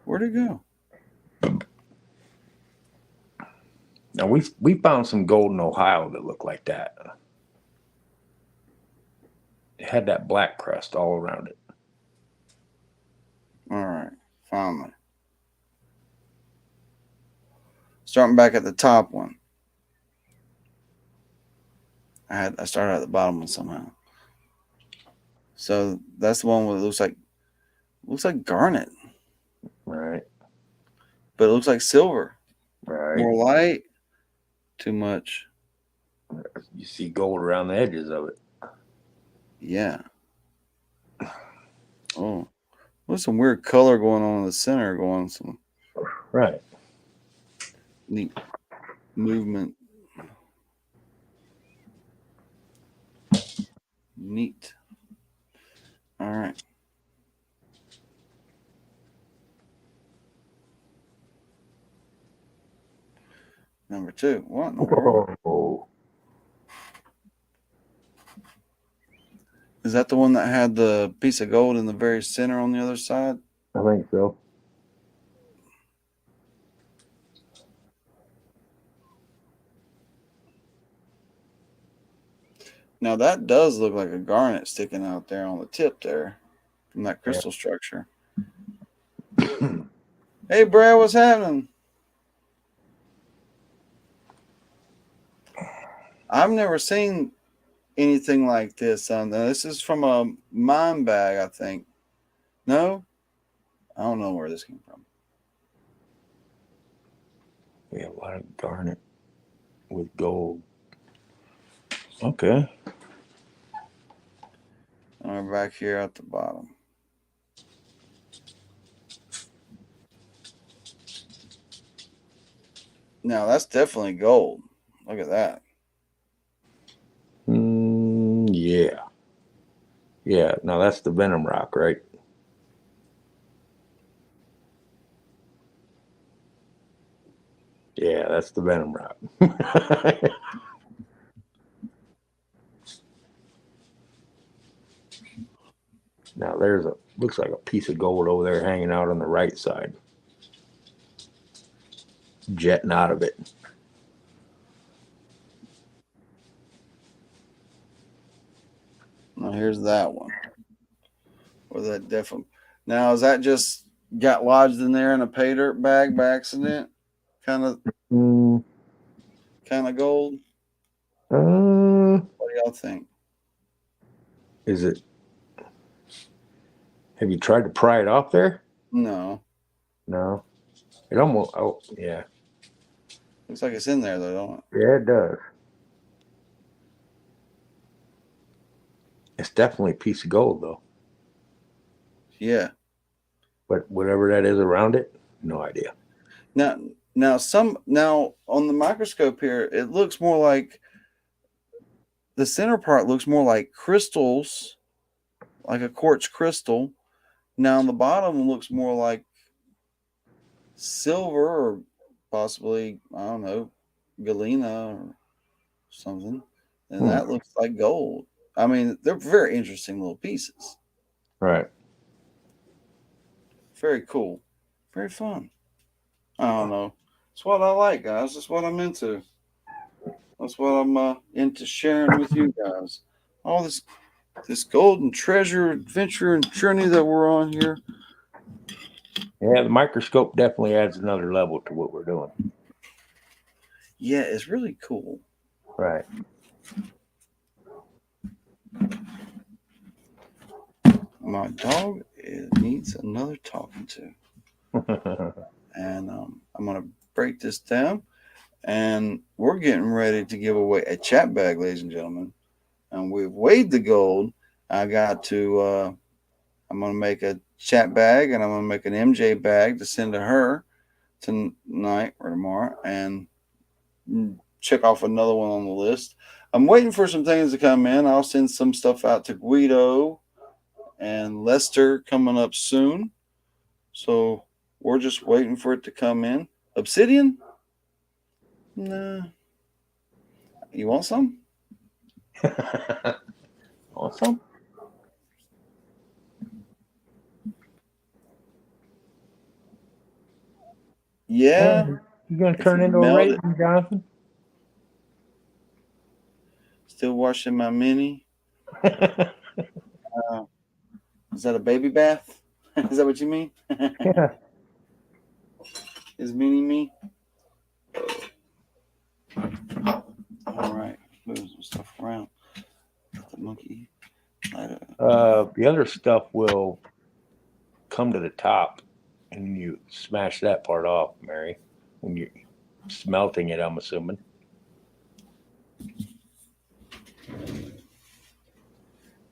[SPEAKER 1] Where'd it go?
[SPEAKER 3] Now we found some gold in Ohio that looked like that. It had that black crust all around it.
[SPEAKER 1] All right. Finally. Starting back at the top one. I started at the bottom one somehow. So that's the one where it looks like garnet.
[SPEAKER 3] Right.
[SPEAKER 1] But it looks like silver.
[SPEAKER 3] Right.
[SPEAKER 1] More light. Too much.
[SPEAKER 3] You see gold around the edges of it.
[SPEAKER 1] Yeah. Oh. There's some weird color going on in the center, going some
[SPEAKER 3] Right.
[SPEAKER 1] neat movement. Neat. All right. Number 2. What in the world?
[SPEAKER 3] Oh,
[SPEAKER 1] Is that the one that had the piece of gold in the very center on the other side?
[SPEAKER 3] I think so.
[SPEAKER 1] Now that does look like a garnet sticking out there on the tip there from that crystal structure. Hey, Brad, what's happening? I've never seen anything like this. This is from a mine bag, I think. No? I don't know where this came from.
[SPEAKER 3] Yeah, a lot of garnet with gold. Okay.
[SPEAKER 1] And we're back here at the bottom. Now, that's definitely gold. Look at that.
[SPEAKER 3] Yeah. Yeah. Now that's the Venom Rock, right? Yeah, that's the Venom Rock. Now there's looks like a piece of gold over there hanging out on the right side. Jetting out of it.
[SPEAKER 1] Now, here's that one. With that definitely. Now, is that just got lodged in there in a pay dirt bag by accident? Kind of
[SPEAKER 3] Mm,
[SPEAKER 1] gold?
[SPEAKER 3] uh,
[SPEAKER 1] What do y'all think?
[SPEAKER 3] is it? Have you tried to pry it off there?
[SPEAKER 1] No.
[SPEAKER 3] No. It almost. Oh, yeah.
[SPEAKER 1] Looks like it's in there, though, don't it?
[SPEAKER 3] Yeah, it does. It's definitely a piece of gold, though.
[SPEAKER 1] Yeah.
[SPEAKER 3] But whatever that is around it, no idea.
[SPEAKER 1] Now on the microscope here, it looks more like the center part looks more like crystals, like a quartz crystal. Now on the bottom looks more like silver or possibly, I don't know, galena or something. And that looks like gold. I mean, they're very interesting little pieces.
[SPEAKER 3] Right.
[SPEAKER 1] Very cool. Very fun. I don't know. It's what I like, guys. That's what I'm into. That's what I'm into sharing with you guys. All this golden treasure adventure and journey that we're on here.
[SPEAKER 3] Yeah, the microscope definitely adds another level to what we're doing.
[SPEAKER 1] Yeah, it's really cool.
[SPEAKER 3] Right.
[SPEAKER 1] My dog needs another talking to. And I'm going to break this down. And we're getting ready to give away a chat bag, ladies and gentlemen. And we've weighed the gold. I'm going to make a chat bag and I'm going to make an MJ bag to send to her tonight or tomorrow and check off another one on the list. I'm waiting for some things to come in. I'll send some stuff out to Guido and Lester coming up soon. So we're just waiting for it to come in. Obsidian? Nah. You want some?
[SPEAKER 3] Awesome.
[SPEAKER 1] Yeah.
[SPEAKER 3] You gonna
[SPEAKER 1] If
[SPEAKER 3] turn
[SPEAKER 1] you
[SPEAKER 3] into a
[SPEAKER 1] melt it.
[SPEAKER 3] raven, Jonathan?
[SPEAKER 1] Still washing my mini. Is that a baby bath? Is that what you mean?
[SPEAKER 3] Yeah.
[SPEAKER 1] Is mini me? All right. Move some stuff around. Get the monkey.
[SPEAKER 3] The other stuff will come to the top, and you smash that part off, Mary, when you're smelting it. I'm assuming.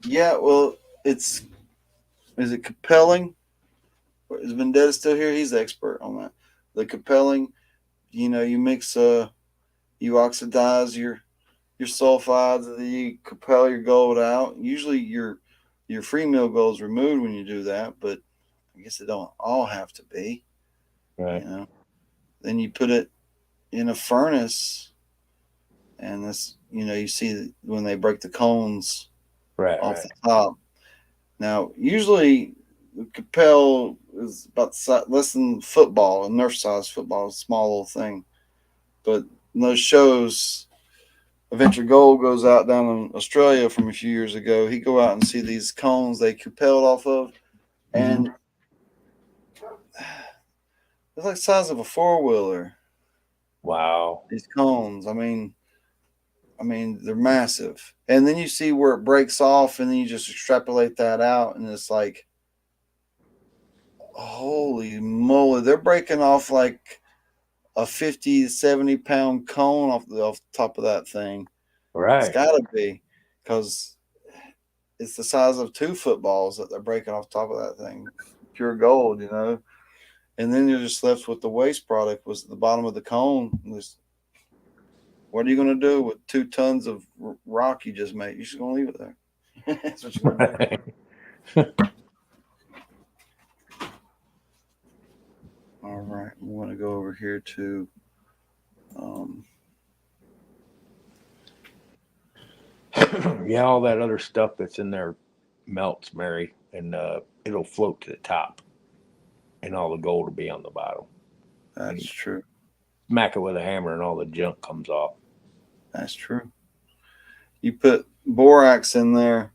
[SPEAKER 1] Yeah, well, is it compelling? Is Vendetta still here? He's the expert on that. The compelling, you mix you oxidize your sulfides, and then you compel your gold out. Usually your free mill gold is removed when you do that, but I guess it don't all have to be.
[SPEAKER 3] Right.
[SPEAKER 1] Then you put it in a furnace, and this, you see when they break the cones off the top. Now, usually the compel is about less than football, a Nerf size football, a small little thing. But in those shows, Adventure Gold goes out down in Australia from a few years ago. He go out and see these cones they compelled off of, and it's like the size of a 4-wheeler.
[SPEAKER 3] Wow.
[SPEAKER 1] These cones, I mean, they're massive. And then you see where it breaks off, and then you just extrapolate that out, and it's like, holy moly, they're breaking off like a 50, 70-pound cone off the top of that thing.
[SPEAKER 3] Right.
[SPEAKER 1] It's got to be, because it's the size of 2 footballs that they're breaking off the top of that thing. Pure gold, And then you're just left with the waste product, was at the bottom of the cone. What are you going to do with 2 tons of rock you just made? You're just going to leave it there. That's what you're going to do. All right. We want to go over here to
[SPEAKER 3] yeah, all that other stuff that's in there melts, Mary, and it'll float to the top, and all the gold will be on the bottom.
[SPEAKER 1] That's true.
[SPEAKER 3] Smack it with a hammer, and all the junk comes off.
[SPEAKER 1] That's true. You put borax in there,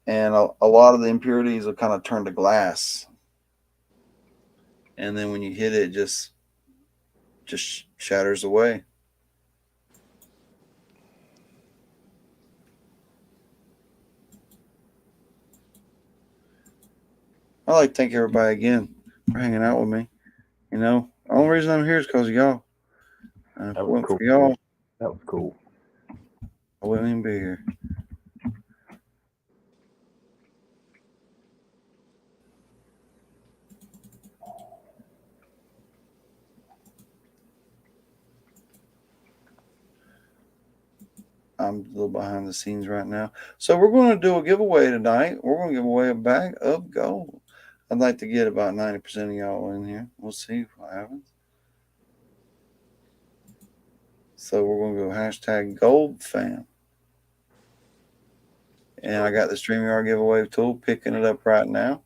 [SPEAKER 1] and a lot of the impurities will kind of turn to glass. And then when you hit it, just shatters away. I'd like to thank everybody again for hanging out with me. The only reason I'm here is because of y'all. If it wasn't for y'all,
[SPEAKER 3] that was cool.
[SPEAKER 1] I wouldn't even be here. I'm a little behind the scenes right now. So we're going to do a giveaway tonight. We're going to give away a bag of gold. I'd like to get about 90% of y'all in here. We'll see what happens. So we're going to go hashtag gold fam. And I got the StreamYard giveaway tool, picking it up right now.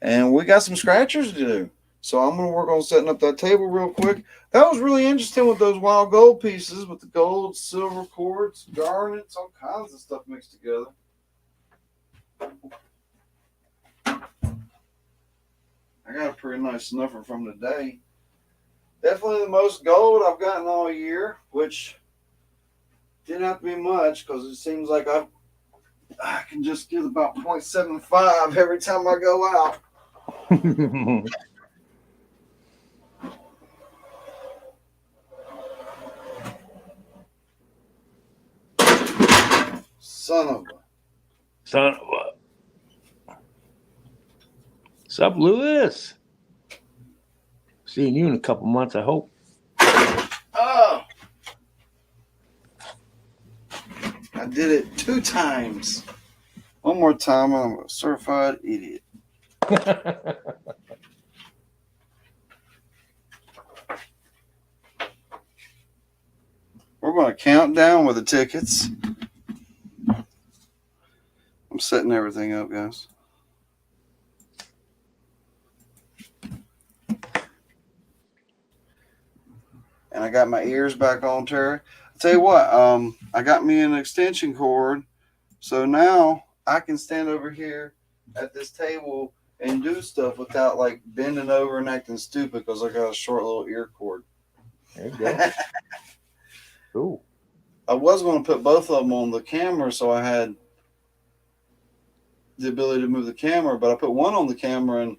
[SPEAKER 1] And we got some scratchers to do. So I'm going to work on setting up that table real quick. That was really interesting with those wild gold pieces, with the gold, silver quartz, garnets, all kinds of stuff mixed together. I got a pretty nice snuffer from today. Definitely the most gold I've gotten all year, which didn't have to be much, because it seems like I can just get about 0.75 every time I go out. Son of a.
[SPEAKER 3] What's up, Lewis? Seeing you in a couple months, I hope.
[SPEAKER 1] Oh, I did it 2 times. One more time, I'm a certified idiot. We're going to count down with the tickets. I'm setting everything up, guys. And I got my ears back on, Terry. I'll tell you what, I got me an extension cord. So now I can stand over here at this table and do stuff without like bending over and acting stupid, because I got a short little ear cord.
[SPEAKER 3] There you go. Cool.
[SPEAKER 1] I was going to put both of them on the camera, so I had the ability to move the camera, but I put one on the camera, and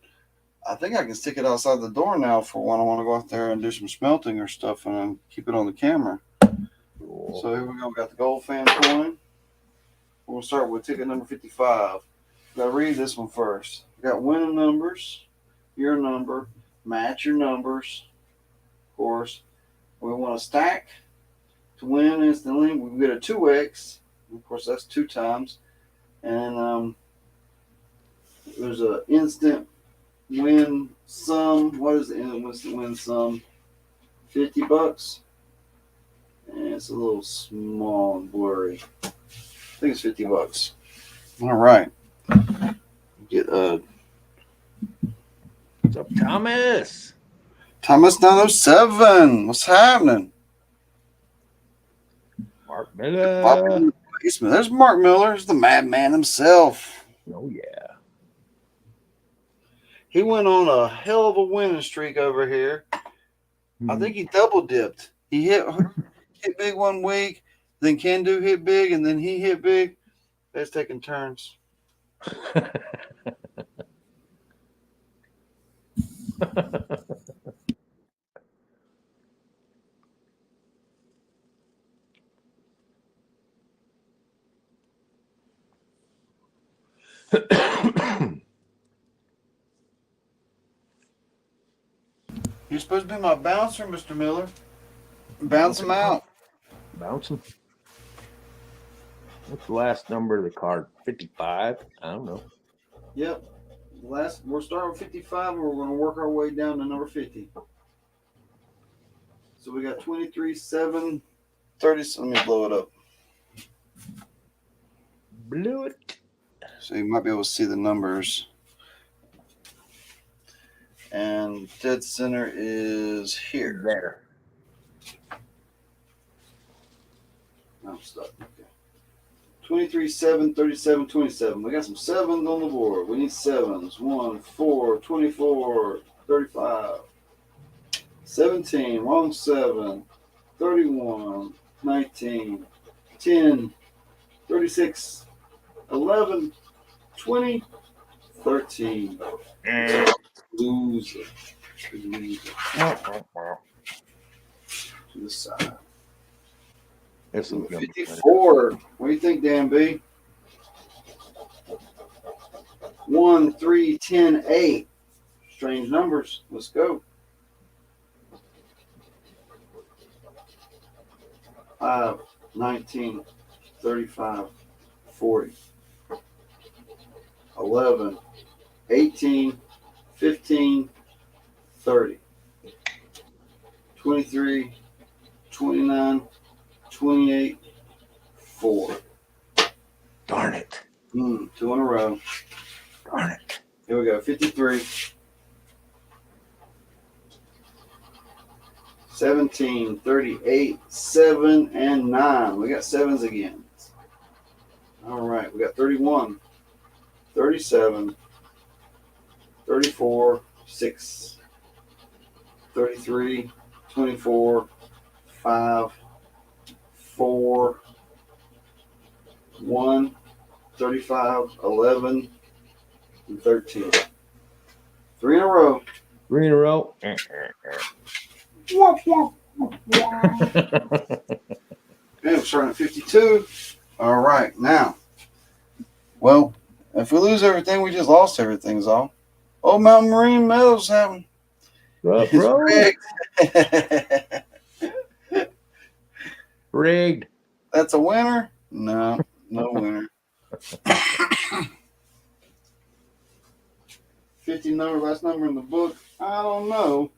[SPEAKER 1] I think I can stick it outside the door now for when I want to go out there and do some smelting or stuff, and keep it on the camera. Cool. So here we go. We got the gold fan coin. We'll start with ticket number 55. Got to read this one first. We got winning numbers your number, match your numbers, of course. We want to stack to win instantly. We get a 2x. Of course, that's 2 times. And there's an instant win sum. What is the instant win sum? $50. And it's a little small and blurry. I think it's $50. All right. Get
[SPEAKER 3] What's up, Thomas?
[SPEAKER 1] Thomas 907. What's happening?
[SPEAKER 3] Mark Miller.
[SPEAKER 1] Basement. There's Mark Miller. There's the madman himself.
[SPEAKER 3] Oh yeah.
[SPEAKER 1] He went on a hell of a winning streak over here. I think he double dipped. He hit big one week, then Candor hit big, and then he hit big. That's taking turns. You're supposed to be my bouncer, Mr. Miller. Bounce him out.
[SPEAKER 3] Bouncing. What's the last number of the card? 55? I don't know.
[SPEAKER 1] Yep. We're starting with 55, and we're going to work our way down to number 50. So we got 23, 7, 30. So let me blow it up.
[SPEAKER 3] Blew it.
[SPEAKER 1] So you might be able to see the numbers. And dead center is here.
[SPEAKER 3] There.
[SPEAKER 1] I'm stuck. Okay. 23, 7, 37, 27. We got some 7s on the board. We need 7s. 1, 4, 24, 35, 17, wrong 7, 31, 19, 10, 36, 11, 20, 13. Loser. To the side.
[SPEAKER 3] This is
[SPEAKER 1] 54. What do you think, Dan B? 1, 3, 10, 8. Strange numbers. Let's go. 5, 19, 35, 40. 11, 18, 15, 30. 23, 29, 28, 4.
[SPEAKER 3] Darn it.
[SPEAKER 1] 2 in a row.
[SPEAKER 3] Darn it.
[SPEAKER 1] Here we go. 53. 17, 38, 7, and 9. We got 7s again. All right. We got 31, 37, 34, 6, 33, 24, 5, 4, 1, 35, 11, and 13. 3 in a row.
[SPEAKER 3] 3 in a row.
[SPEAKER 1] Okay, we're starting at 52. All right, now. Well, if we lose everything, we just lost everything, is all. Old Mountain Marine Meadows happened.
[SPEAKER 3] What,
[SPEAKER 1] It's
[SPEAKER 3] bro?
[SPEAKER 1] rigged.
[SPEAKER 3] Rigged.
[SPEAKER 1] That's a winner? No, no winner. 50 number, last number in the book. I don't know.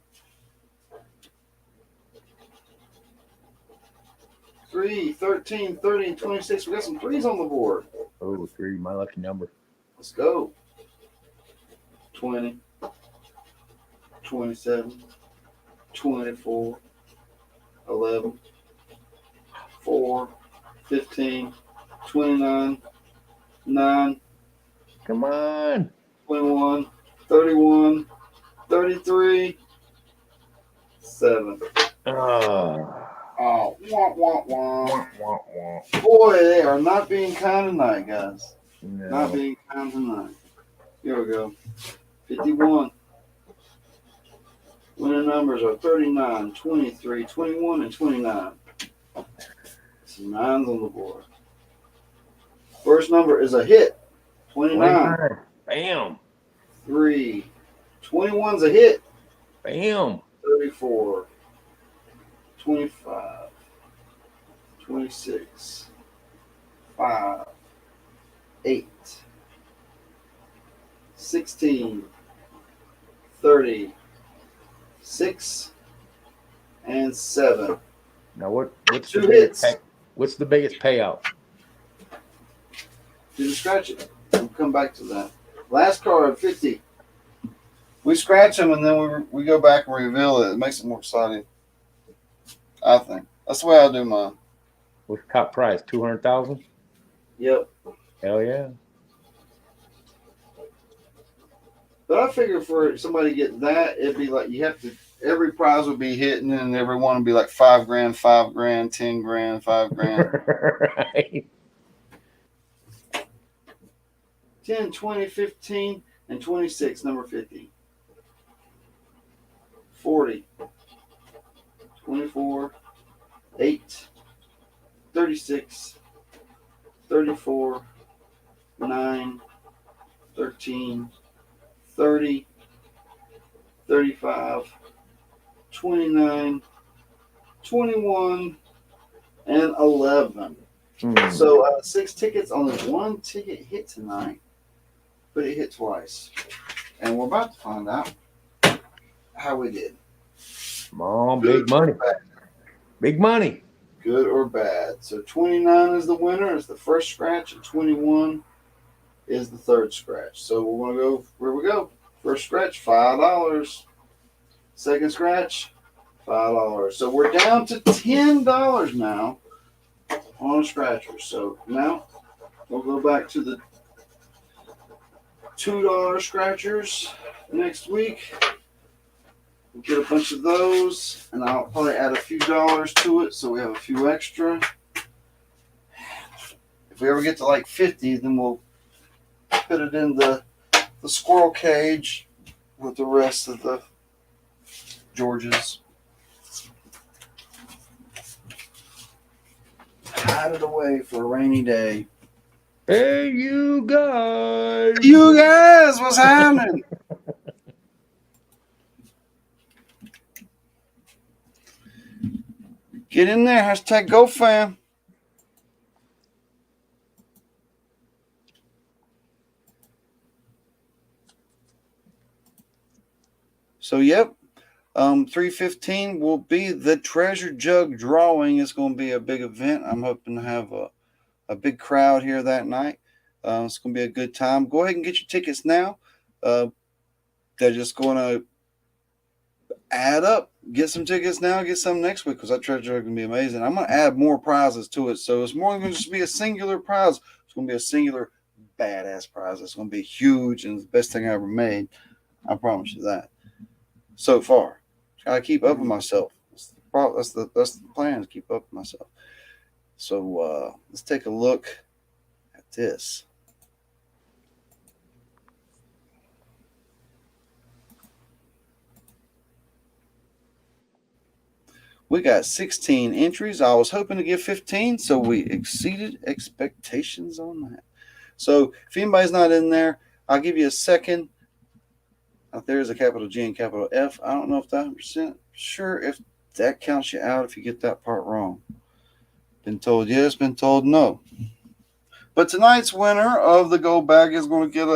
[SPEAKER 1] 3, 13, 30, and 26. We got some 3s on the board.
[SPEAKER 3] Oh, 3, my lucky number.
[SPEAKER 1] Let's go. 20, 27, 24, 11, 4, 15, 29, 9,
[SPEAKER 3] Come on.
[SPEAKER 1] 21, 31, 33, 7. Oh, wah, wah, wah.
[SPEAKER 3] Wah, wah, wah.
[SPEAKER 1] Boy, they are not being kind tonight, guys.
[SPEAKER 3] No.
[SPEAKER 1] Not being kind tonight. Here we go. 51. Winning numbers are 39, 23, 21, and 29. Some 9s on the board. First number is a hit. 29.
[SPEAKER 3] 29. Bam.
[SPEAKER 1] 3, 21's a hit.
[SPEAKER 3] Bam.
[SPEAKER 1] 34, 25, 26, 5, 8, 16, 30, 6, and 7.
[SPEAKER 3] Now what's
[SPEAKER 1] Two
[SPEAKER 3] the biggest
[SPEAKER 1] hits.
[SPEAKER 3] what's the biggest payout?
[SPEAKER 1] Didn't scratch it. We'll come back to that. Last card, 50. We scratch them and then we go back and reveal it. It makes it more exciting. I think that's the way I do mine.
[SPEAKER 3] What's the top prize? 200,000?
[SPEAKER 1] Yep.
[SPEAKER 3] Hell yeah.
[SPEAKER 1] But I figure for somebody to get that, it'd be like you have to. Every prize would be hitting, and every one would be like $5 grand, $5 grand, $10 grand, $5 grand.
[SPEAKER 3] Right.
[SPEAKER 1] 10, 20, 15, and 26, number 50. 40, 24, 8, 36, 34, 9, 13, 30, 35, 29, 21, and 11. So 6 tickets, only 1 ticket hit tonight, but it hit twice. And we're about to find out how we did.
[SPEAKER 3] Come on, big money. Big money.
[SPEAKER 1] Good or bad. So 29 is the winner. It's the first scratch, and 21 is the third scratch. So we're going to go, where we go. First scratch, $5. Second scratch, $5. So we're down to $10 now on a scratcher. So now we'll go back to the $2 scratchers next week. We'll get a bunch of those, and I'll probably add a few dollars to it so we have a few extra. If we ever get to like 50, then we'll put it in the squirrel cage with the rest of the Georges. Hide it away for a rainy day.
[SPEAKER 3] Hey, you guys.
[SPEAKER 1] You guys, what's happening? Get in there. Hashtag GoFam. So, yep. 3:15 will be the treasure jug drawing. It's going to be a big event. I'm hoping to have a big crowd here that night. It's going to be a good time. Go ahead and get your tickets now. They're just going to add up. Get some tickets now. Get some next week because that treasure jug is going to be amazing. I'm going to add more prizes to it. So it's more than just be a singular prize. It's going to be a singular badass prize. It's going to be huge and the best thing I ever made. I promise you that. So far. I keep up with myself. That's the plan, is keep up with myself. So let's take a look at this. We got 16 entries. I was hoping to get 15, so we exceeded expectations on that. So if anybody's not in there, I'll give you a second. There's a capital G and capital F. I don't know if that 100% sure if that counts you out if you get that part wrong. Been told yes, been told no. But tonight's winner of the gold bag is going to get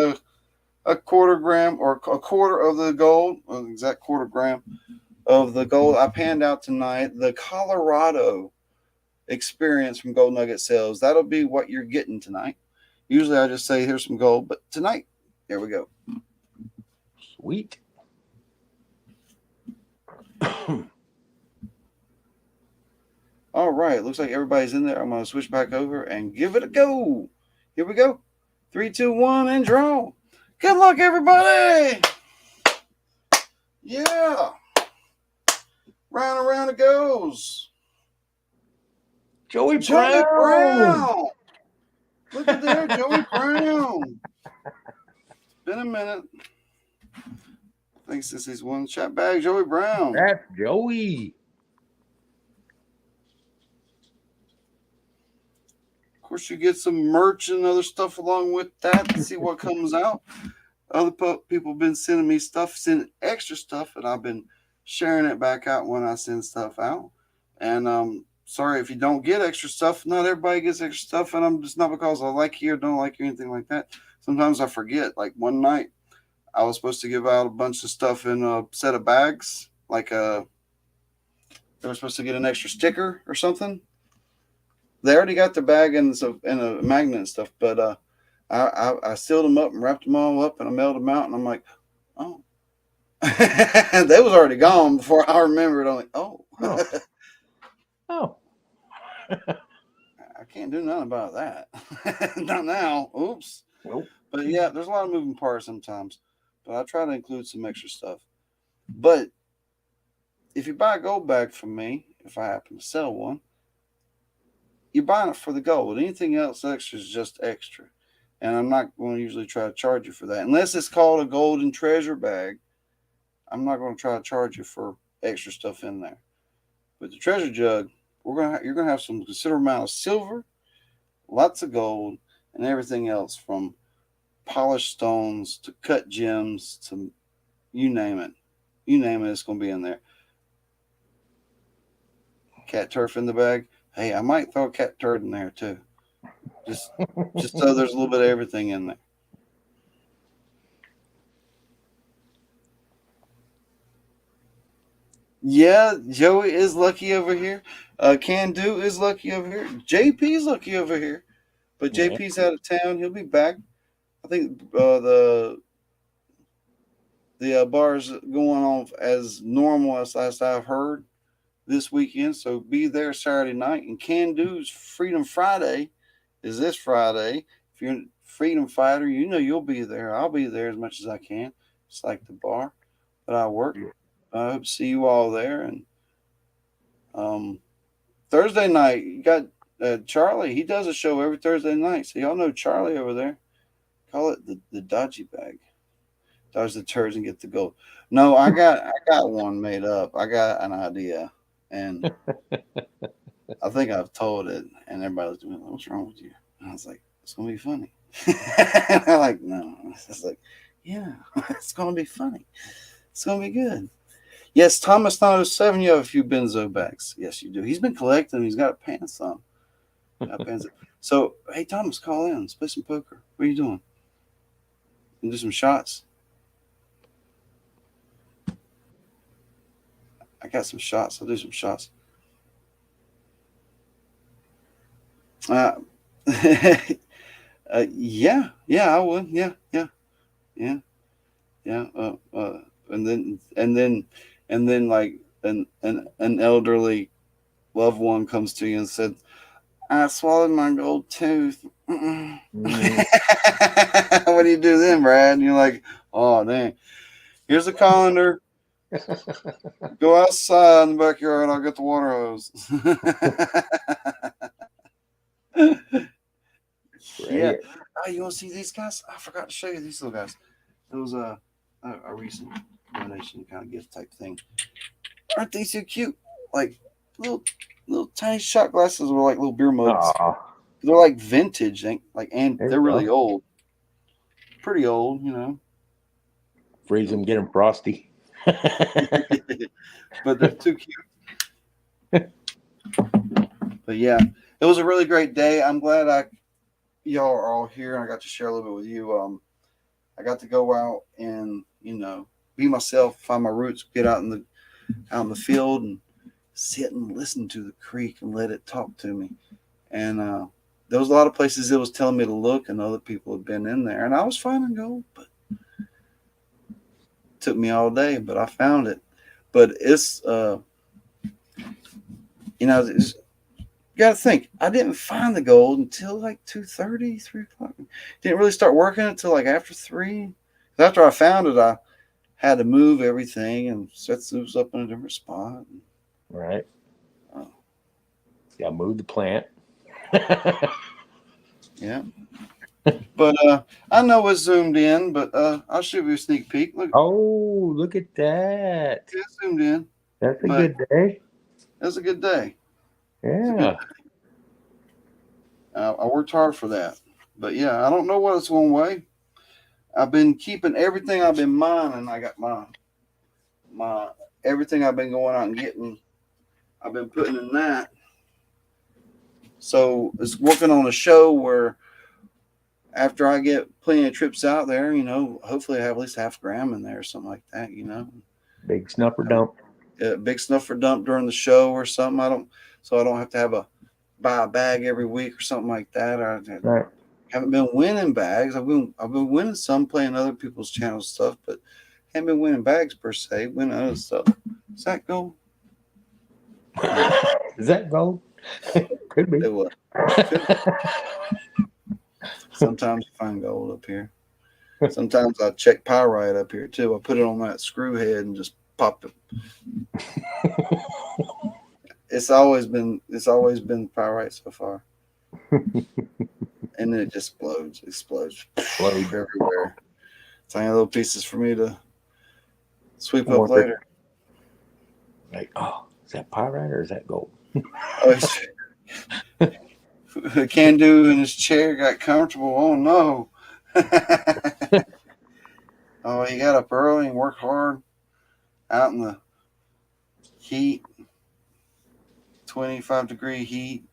[SPEAKER 1] a quarter gram or a quarter of the gold, an exact quarter gram of the gold. I panned out tonight the Colorado experience from Gold Nugget Sales. That'll be what you're getting tonight. Usually I just say here's some gold, but tonight, there we go.
[SPEAKER 3] Sweet.
[SPEAKER 1] All right. Looks like everybody's in there. I'm going to switch back over and give it a go. Here we go. 3, 2, 1, and draw. Good luck, everybody. Yeah. Round and round it goes.
[SPEAKER 3] Joey
[SPEAKER 1] Brown.
[SPEAKER 3] Brown.
[SPEAKER 1] Look at there, Joey Brown. Been a minute. I think this is one shot bag, Joey Brown.
[SPEAKER 3] That's Joey. Of course, you get some merch and other stuff along with that to see what comes out.
[SPEAKER 1] people have been sending me stuff, sending extra stuff, and I've been sharing it back out when I send stuff out. And sorry if you don't get extra stuff. Not everybody gets extra stuff, and I'm just not because I like you or don't like you or anything like that. Sometimes I forget. Like one night, I was supposed to give out a bunch of stuff in a set of bags. Like they were supposed to get an extra sticker or something. They already got the bag and a magnet and stuff, but I sealed them up and wrapped them all up and I mailed them out, and I'm like, oh, they was already gone before I remembered. I'm like, oh,
[SPEAKER 3] Oh.
[SPEAKER 1] I can't do nothing about that. Not now. Oops.
[SPEAKER 3] Nope.
[SPEAKER 1] But yeah, there's a lot of moving parts sometimes. But I try to include some extra stuff. But if you buy a gold bag from me, if I happen to sell one, you're buying it for the gold. Anything else extra is just extra. And I'm not going to usually try to charge you for that. Unless it's called a golden treasure bag, I'm not going to try to charge you for extra stuff in there. With the treasure jug, you're going to have some considerable amount of silver, lots of gold, and everything else from polished stones to cut gems to you name it. You name it, it's going to be in there. Cat turf in the bag. Hey, I might throw a cat turd in there too. Just so there's a little bit of everything in there. Yeah, Joey is lucky over here. Can Do is lucky over here. JP's lucky over here. But JP's out of town. He'll be back. I think the bar's going on as normal as I've heard this weekend. So be there Saturday night. And Can Do's Freedom Friday is this Friday. If you're a freedom fighter, you know you'll be there. I'll be there as much as I can. It's like the bar that I work. I hope to see you all there. And Thursday night, you got Charlie. He does a show every Thursday night. So y'all know Charlie over there. Call it the dodgy bag. Dodge the turds and get the gold. No, I got one made up. I got an idea, and I think I've told it, and everybody was doing, "What's wrong with you?" And I was like, "It's gonna be funny." And I'm like, "No," it's like, "Yeah, it's gonna be funny. It's gonna be good." Yes, Thomas 907, you have a few benzo bags. Yes, you do. He's been collecting. He's got pants on. So, hey, Thomas, call in. Let's play some poker. What are you doing? You do some shots? I got some shots. I'll do some shots. Yeah, I would. Yeah. And then like an elderly loved one comes to you and said, "I swallowed my gold tooth." What do you do then, Brad? And you're like, "Oh, dang. Here's a colander. Go outside in the backyard. I'll get the water hose." Yeah. Oh, you want to see these guys? I forgot to show you these little guys. It was a recent donation kind of gift type thing. Aren't they so cute? Like little tiny shot glasses were like little beer mugs.
[SPEAKER 3] Aww.
[SPEAKER 1] They're like vintage, and
[SPEAKER 3] There
[SPEAKER 1] they're
[SPEAKER 3] you
[SPEAKER 1] really
[SPEAKER 3] go.
[SPEAKER 1] old. Pretty old, you know.
[SPEAKER 3] Freeze them, get them frosty.
[SPEAKER 1] But they're too cute. But yeah, it was a really great day. I'm glad y'all are all here, and I got to share a little bit with you. I got to go out and be myself, find my roots, get out in the field and sit and listen to the creek and let it talk to me. And there was a lot of places it was telling me to look, and other people had been in there, and I was finding gold, but it took me all day, but I found it. But it's you got to think, I didn't find the gold until like 2:30, 3 o'clock. Didn't really start working until like after 3. After I found it, I had to move everything and set Zeus up in a different spot.
[SPEAKER 3] Right. Got to move the plant.
[SPEAKER 1] Yeah. But I know it's zoomed in, but I'll show you a sneak peek. Look.
[SPEAKER 3] Oh, look at that.
[SPEAKER 1] It's zoomed in.
[SPEAKER 3] That's a good day.
[SPEAKER 1] That's a good day.
[SPEAKER 3] Yeah.
[SPEAKER 1] I worked hard for that. But yeah, I don't know what it's going to weigh. I've been keeping everything I've been mining. I got my everything I've been going out and getting. I've been putting in that. So it's working on a show where after I get plenty of trips out there, hopefully I have at least half a gram in there or something like that,
[SPEAKER 3] Big snuffer dump.
[SPEAKER 1] A big snuffer dump during the show or something. I don't have to buy a bag every week or something like that.
[SPEAKER 3] Right.
[SPEAKER 1] Haven't been winning bags. I've been winning some playing other people's channel stuff, but haven't been winning bags per se. Winning other stuff. Is that gold?
[SPEAKER 3] Is that gold? Could be.
[SPEAKER 1] It was. Sometimes you find gold up here. Sometimes I check pyrite up here too. I put it on that screw head and just pop it. It's always been pyrite so far. And then it just explodes everywhere. Tiny little pieces for me to sweep up later.
[SPEAKER 3] Like, oh, is that pyrite or is that gold?
[SPEAKER 1] Candor in his chair got comfortable. Oh no. Oh, he got up early and worked hard out in the heat, 25-degree heat.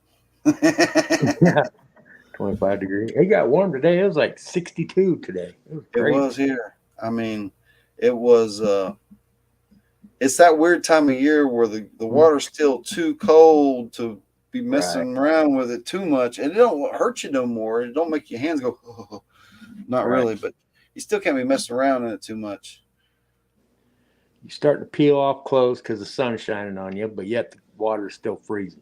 [SPEAKER 3] 25 degrees. It got warm today. It was like 62 today.
[SPEAKER 1] It was here. I mean, it was it's that weird time of year where the water's still too cold to be messing around with it too much, and it don't hurt you no more. It don't make your hands go, oh. Not really, but you still can't be messing around in it too much.
[SPEAKER 3] You start to peel off clothes because the sun's shining on you, but yet the water's still freezing.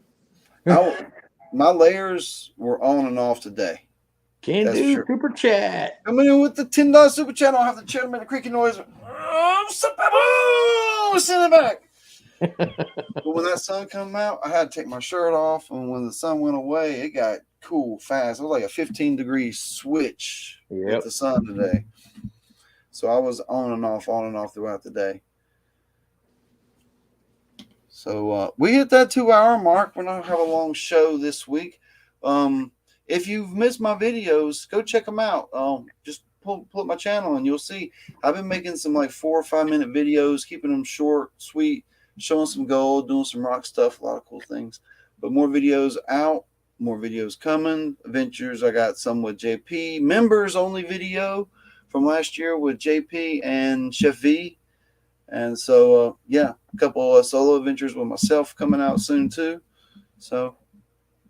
[SPEAKER 1] My layers were on and off today.
[SPEAKER 3] Candor super chat.
[SPEAKER 1] Coming in with the $10 super chat. I don't have the chat make a creaky noise. Send it back. But when that sun come out, I had to take my shirt off, and when the sun went away, it got cool fast. It was like a 15-degree switch with the sun today. So I was on and off throughout the day. So we hit that 2-hour mark. We're not have a long show this week. If you've missed my videos, go check them out. Just pull up my channel and you'll see I've been making some like 4 or 5 minute videos, keeping them short, sweet, showing some gold, doing some rock stuff, a lot of cool things. But more videos out, more videos coming. Adventures, I got some with JP, members only video from last year with JP and Chef V. And so, a couple of solo adventures with myself coming out soon too. So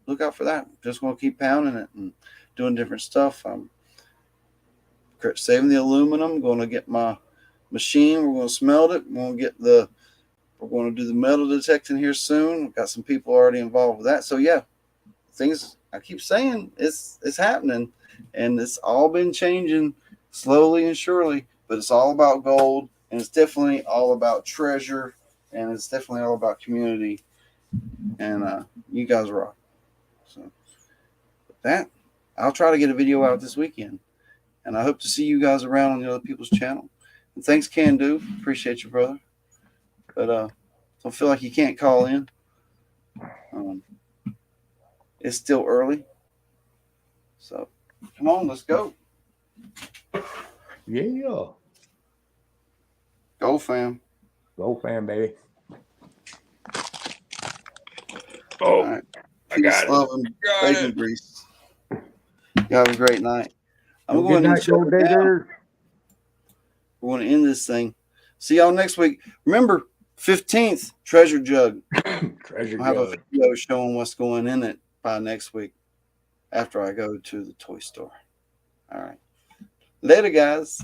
[SPEAKER 1] look out for that. Just going to keep pounding it and doing different stuff. I'm saving the aluminum. Going to get my machine. We're going to smelt it. We're going to do the metal detecting here soon. We've got some people already involved with that. So things I keep saying it's happening, and it's all been changing slowly and surely. But it's all about gold. And it's definitely all about treasure, and it's definitely all about community. And you guys rock. So with that, I'll try to get a video out this weekend. And I hope to see you guys around on the other people's channel. And thanks, Candor. Appreciate you, brother. But don't feel like you can't call in. It's still early. So come on, let's go.
[SPEAKER 3] Yeah.
[SPEAKER 1] Go fam.
[SPEAKER 3] Go fam, baby.
[SPEAKER 1] All right. Peace, love, and bacon grease. You have a great night. I'm going to shut it down. We're going to end this thing. See y'all next week. Remember, 15th, Treasure Jug. I'll have a video showing what's going in it by next week after I go to the toy store. All right. Later, guys.